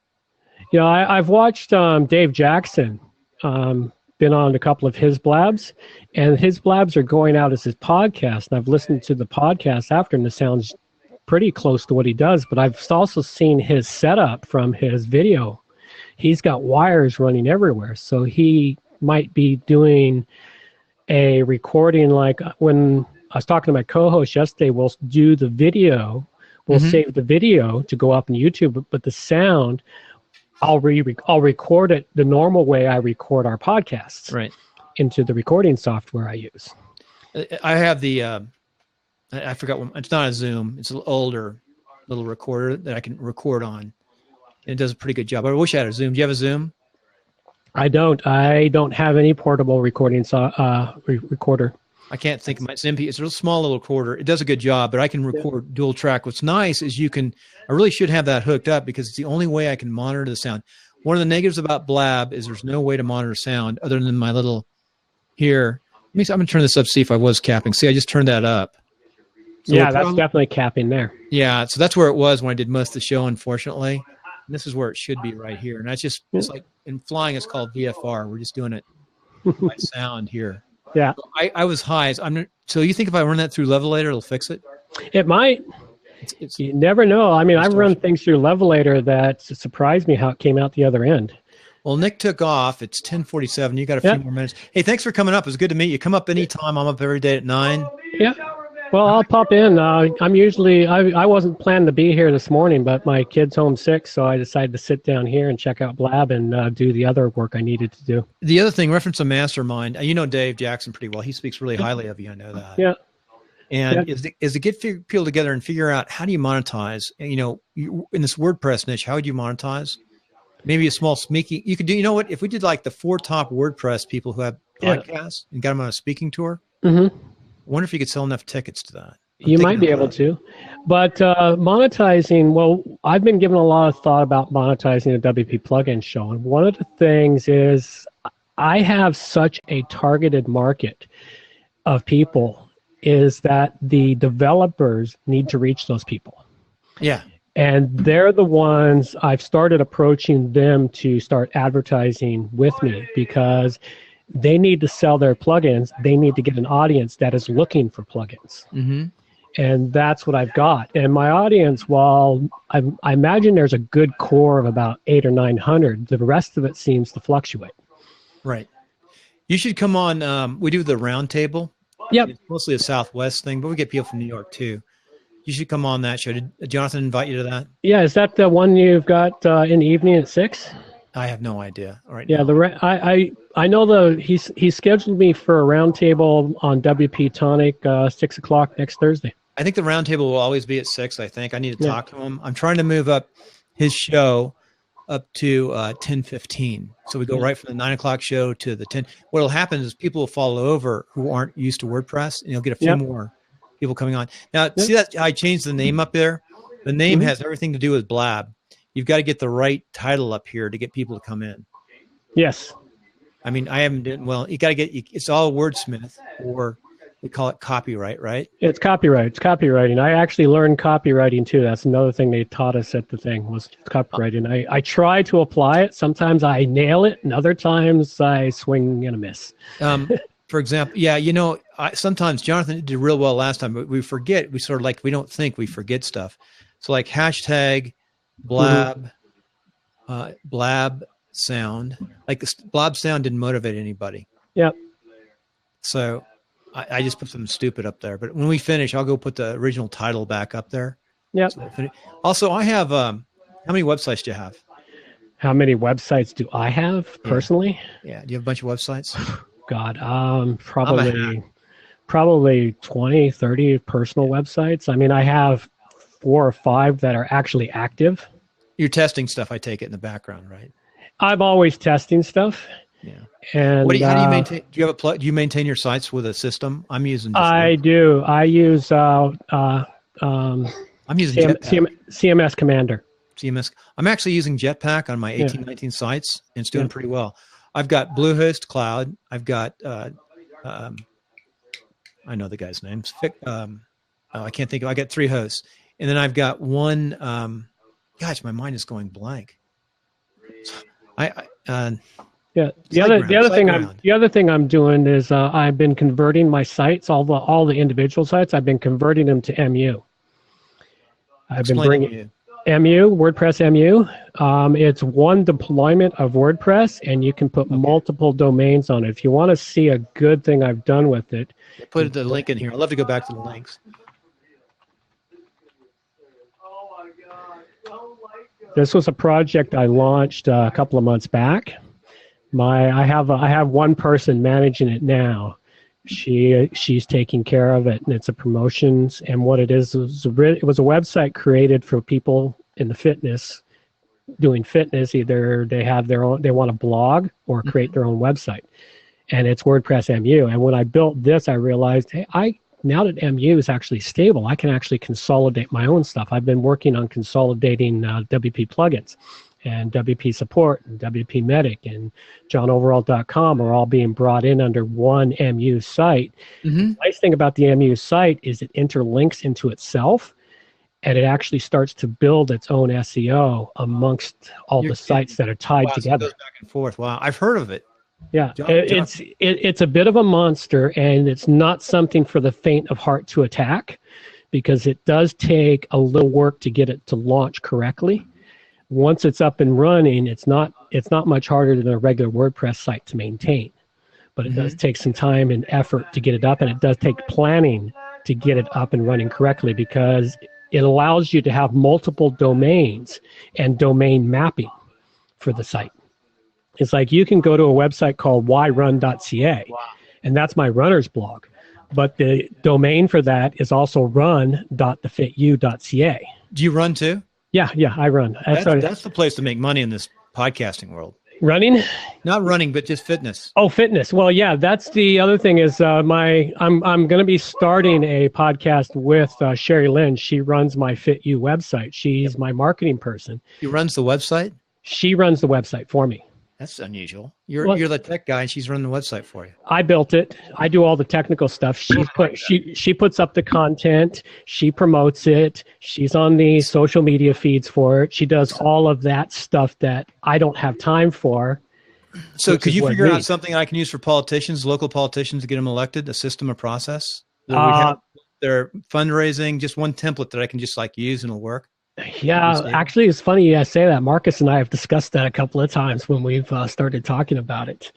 S1: You know, I've watched Dave Jackson, been on a couple of his blabs, and his blabs are going out as his podcast. And I've listened to the podcast after, and it sounds pretty close to what he does. But I've also seen his setup from his video. He's got wires running everywhere, so he might be doing a recording like when I was talking to my co-host yesterday. We'll do the video. We'll save the video to go up on YouTube, but the sound, I'll record it the normal way I record our podcasts,
S2: right,
S1: into the recording software I use.
S2: I have the, I forgot one. It's not a Zoom. It's an older little recorder that I can record on. And it does a pretty good job. I wish I had a Zoom. Do you have a Zoom? I
S1: don't have any portable recording recorder.
S2: I can't think of my MP. It's a real small little recorder. It does a good job, but I can record dual track. What's nice is I really should have that hooked up because it's the only way I can monitor the sound. One of the negatives about Blab is there's no way to monitor sound other than my little here. I'm going to turn this up, see if I was capping. See, I just turned that up. So
S1: yeah, that's definitely capping there.
S2: Yeah, so that's where it was when I did most of the show, unfortunately. And this is where it should be right here. And that's just, it's like in flying, it's called VFR. We're just doing it by sound here.
S1: Yeah.
S2: So I was high. So you think if I run that through Levelator, it'll fix it?
S1: It might. You never know. I mean, I've run things through Levelator that surprised me how it came out the other end.
S2: Well, Nick took off. It's 10:47. You got a few more minutes. Hey, thanks for coming up. It was good to meet you. Come up anytime. I'm up every day at 9.
S1: Yeah. Well, I'll pop in. I'm usually, I wasn't planning to be here this morning, but my kid's home sick, so I decided to sit down here and check out Blab and do the other work I needed to do.
S2: The other thing, reference to Mastermind, you know Dave Jackson pretty well. He speaks really highly of you. I know that.
S1: Yeah.
S2: And is to get people together and figure out how do you monetize, you know, in this WordPress niche, how would you monetize? Maybe a small speaking. You could do, you know what, if we did like the 4 top WordPress people who have podcasts and got them on a speaking tour, I wonder if you could sell enough tickets to that.
S1: You might be able to. But monetizing, well, I've been given a lot of thought about monetizing the WP plugin show. And one of the things is I have such a targeted market of people is that the developers need to reach those people.
S2: Yeah.
S1: And they're the ones I've started approaching them to start advertising with me because they need to sell their plugins. They need to get an audience that is looking for plugins. And that's what I've got. And my audience, while I imagine there's a good core of about 800 or 900, the rest of it seems to fluctuate.
S2: Right. You should come on. We do the round table.
S1: Yep.
S2: It's mostly a Southwest thing, but we get people from New York too. You should come on that show. Did Jonathan invite you to that?
S1: Yeah. Is that the one you've got in the evening at 6?
S2: I have no idea. All right.
S1: Yeah, I know he scheduled me for a roundtable on WP Tonic 6 o'clock next Thursday.
S2: I think the roundtable will always be at 6. I think I need to talk to him. I'm trying to move up his show up to 10:15. So we go right from the 9 o'clock show to the 10. What will happen is people will follow over who aren't used to WordPress, and you'll get a few more people coming on. Now, see that I changed the name up there? The name has everything to do with Blab. You've got to get the right title up here to get people to come in.
S1: Yes.
S2: I mean, I haven't done well. You got to get it's all wordsmith, or we call it copyright, right?
S1: It's copyright. It's copywriting. I actually learned copywriting too. That's another thing they taught us at the thing was copywriting. I try to apply it. Sometimes I nail it, and other times I swing and a miss.
S2: For example, you know, sometimes Jonathan did real well last time, but we forget. We sort of we don't think, we forget stuff. So like hashtag blab, blab sound. Like the blab sound didn't motivate anybody.
S1: Yep.
S2: So I just put something stupid up there. But when we finish, I'll go put the original title back up there.
S1: Yep.
S2: So also, I have, how many websites do you have?
S1: How many websites do I have personally?
S2: Yeah. Do you have a bunch of websites?
S1: God, probably 20, 30 personal websites. I mean, I have 4 or 5 that are actually active.
S2: You're testing stuff, I take it, in the background, right?
S1: I'm always testing stuff.
S2: Yeah.
S1: And
S2: how do you maintain? Do you have do you maintain your sites with a system? I'm using.
S1: I do. I use. I'm
S2: using
S1: CMS Commander.
S2: CMS. I'm actually using Jetpack on my 1819 sites, and it's doing pretty well. I've got Bluehost Cloud. I've got. I know the guy's names. I can't think of. I got 3 hosts, and then I've got one. Gosh, my mind is going blank.
S1: Yeah. The other thing I'm doing is I've been converting my sites, all the individual sites. I've been converting them to MU. I've been bringing MU, WordPress MU. It's one deployment of WordPress, and you can put multiple domains on it. If you want to see a good thing I've done with it,
S2: put the link in here. I'd love to go back to the links.
S1: This was a project I launched a couple of months back. I have one person managing it now. She's taking care of it, and it's a promotions. And what it is it was a website created for people in the fitness, doing fitness. Either they want to blog or create their own website, and it's WordPress MU. And when I built this, I realized, hey, now that MU is actually stable, I can actually consolidate my own stuff. I've been working on consolidating WP plugins and WP support and WP medic and johnoverall.com are all being brought in under one MU site. The nice thing about the MU site is it interlinks into itself, and it actually starts to build its own SEO amongst all the sites that are tied together.
S2: So it goes back and forth. Wow, I've heard of it.
S1: Yeah, it's a bit of a monster, and it's not something for the faint of heart to attack, because it does take a little work to get it to launch correctly. Once it's up and running, it's not much harder than a regular WordPress site to maintain, but it does take some time and effort to get it up, and it does take planning to get it up and running correctly, because it allows you to have multiple domains and domain mapping for the site. It's like you can go to a website called whyrun.ca, and that's my runner's blog. But the domain for that is also run.thefitu.ca.
S2: Do you run too?
S1: Yeah, I run.
S2: That's the place to make money in this podcasting world.
S1: Running?
S2: Not running, but just fitness.
S1: Oh, fitness. Well, yeah, that's the other thing is I'm going to be starting a podcast with Sherry Lynn. She runs my FitU website. She's my marketing person.
S2: She runs the website?
S1: She runs the website for me.
S2: That's unusual. You're the tech guy, and she's running the website for you.
S1: I built it. I do all the technical stuff. She puts up the content. She promotes it. She's on the social media feeds for it. She does all of that stuff that I don't have time for.
S2: So could you figure out something I can use for politicians, local politicians, to get them elected? A system or process? Their fundraising, just one template that I can just use and it'll work.
S1: Yeah, actually, it's funny you say that. Marcus and I have discussed that a couple of times when we've started talking about it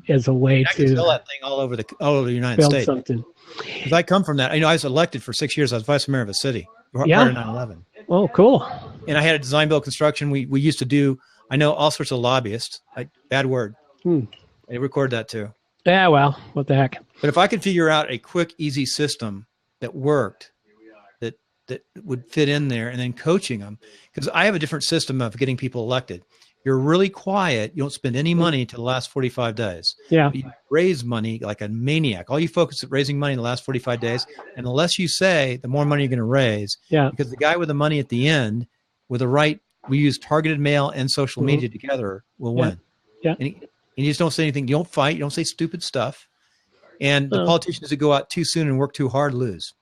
S1: as a way to
S2: sell that thing all over the United States.
S1: Something.
S2: Because I come from that. I was elected for 6 years. I was vice mayor of a city prior to 9/11.
S1: Oh, cool.
S2: And I had a design build construction. We used to do. I know all sorts of lobbyists. Bad word. I record that too.
S1: Yeah, well, what the heck?
S2: But if I could figure out a quick, easy system that worked, that would fit in there, and then coaching them. Because I have a different system of getting people elected. You're really quiet. You don't spend any money until the last 45 days.
S1: Yeah.
S2: But you raise money like a maniac. All you focus at raising money in the last 45 days. And the less you say, the more money you're going to raise.
S1: Yeah.
S2: Because the guy with the money at the end, with the right, we use targeted mail and social media together, will win.
S1: Yeah.
S2: And you just don't say anything. You don't fight. You don't say stupid stuff. And the politicians that go out too soon and work too hard lose.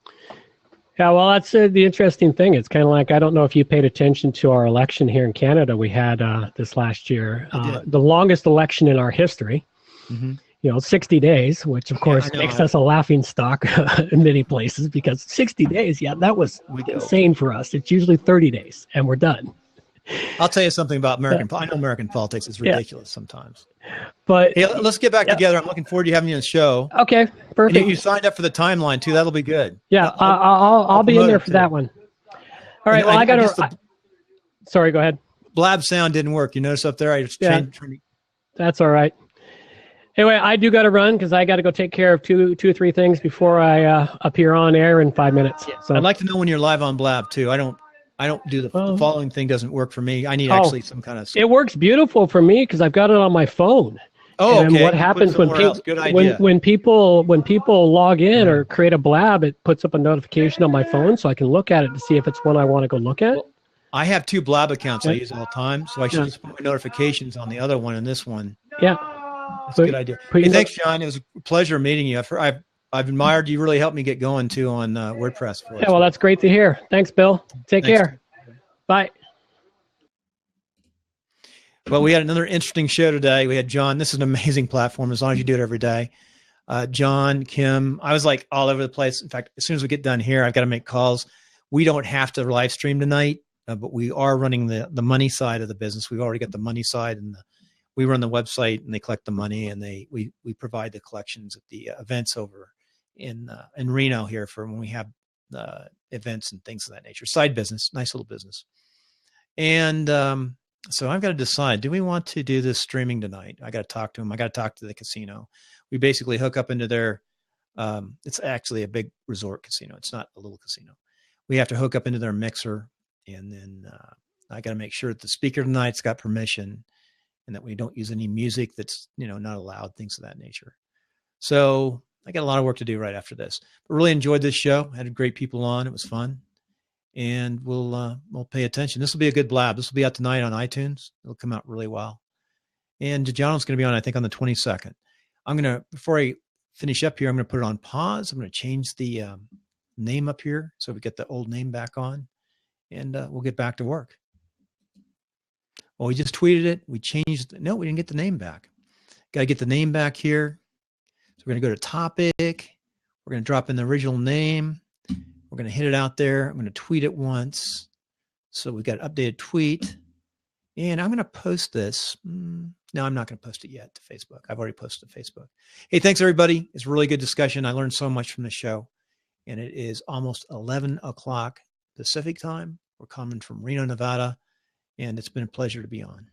S1: Yeah, well, that's the interesting thing. It's kind of like, I don't know if you paid attention to our election here in Canada we had this last year. The longest election in our history, 60 days, which of course makes us a laughing stock in many places, because 60 days, that was insane for us. It's usually 30 days and we're done.
S2: I'll tell you something about American. I know American politics is ridiculous sometimes.
S1: But
S2: hey, let's get back together. I'm looking forward to having you on the show.
S1: Okay, perfect.
S2: And you signed up for the timeline too. That'll be good.
S1: Yeah, I'll be in there for that one. All right. Well, I got to. Sorry, go ahead.
S2: Blab sound didn't work. You notice up there? I just changed.
S1: That's all right. Anyway, I do got to run because I got to go take care of two or three things before I appear on air in 5 minutes.
S2: Yeah.
S1: So
S2: I'd like to know when you're live on Blab too. I don't do the following thing. Doesn't work for me. I need actually some kind of.
S1: It works beautiful for me because I've got it on my phone.
S2: Oh,
S1: and
S2: okay.
S1: what happens when people log in or create a Blab, it puts up a notification on my phone so I can look at it to see if it's one I want to go look at.
S2: Well, I have 2 Blab accounts I use all the time, so I should just put my notifications on the other one and this one.
S1: Yeah,
S2: that's a good idea. Hey, thanks, John. It was a pleasure meeting you. I've admired you. Really helped me get going too on WordPress.
S1: Yeah, well, that's great to hear. Thanks, Bill. Thanks. Care. Bye.
S2: Well, we had another interesting show today. We had John. This is an amazing platform as long as you do it every day. John, Kim, I was like all over the place. In fact, as soon as we get done here, I've got to make calls. We don't have to live stream tonight, but we are running the money side of the business. We've already got the money side, and we run the website, and they collect the money, and we provide the collections at the events over in Reno here for when we have events and things of that nature. Side business, nice little business. And so I've got to decide, do we want to do this streaming tonight? I got to talk to them. I got to talk to the casino. We basically hook up into their, it's actually a big resort casino. It's not a little casino. We have to hook up into their mixer. And then I got to make sure that the speaker tonight's got permission and that we don't use any music that's, not allowed, things of that nature. So I got a lot of work to do right after this, but really enjoyed this show. Had great people on. It was fun. And we'll pay attention. This will be a good Blab. This will be out tonight on iTunes. It'll come out really well. And John's going to be on, I think, on the 22nd. Before I finish up here, I'm going to put it on pause. I'm going to change the name up here so we get the old name back on, and we'll get back to work. Well, we just tweeted it. We changed. No, we didn't get the name back. Got to get the name back here. So we're going to go to topic. We're going to drop in the original name. We're going to hit it out there. I'm going to tweet it once. So we've got an updated tweet. And I'm going to post this. No, I'm not going to post it yet to Facebook. I've already posted to Facebook. Hey, thanks, everybody. It's a really good discussion. I learned so much from the show. And it is almost 11 o'clock Pacific time. We're coming from Reno, Nevada. And it's been a pleasure to be on.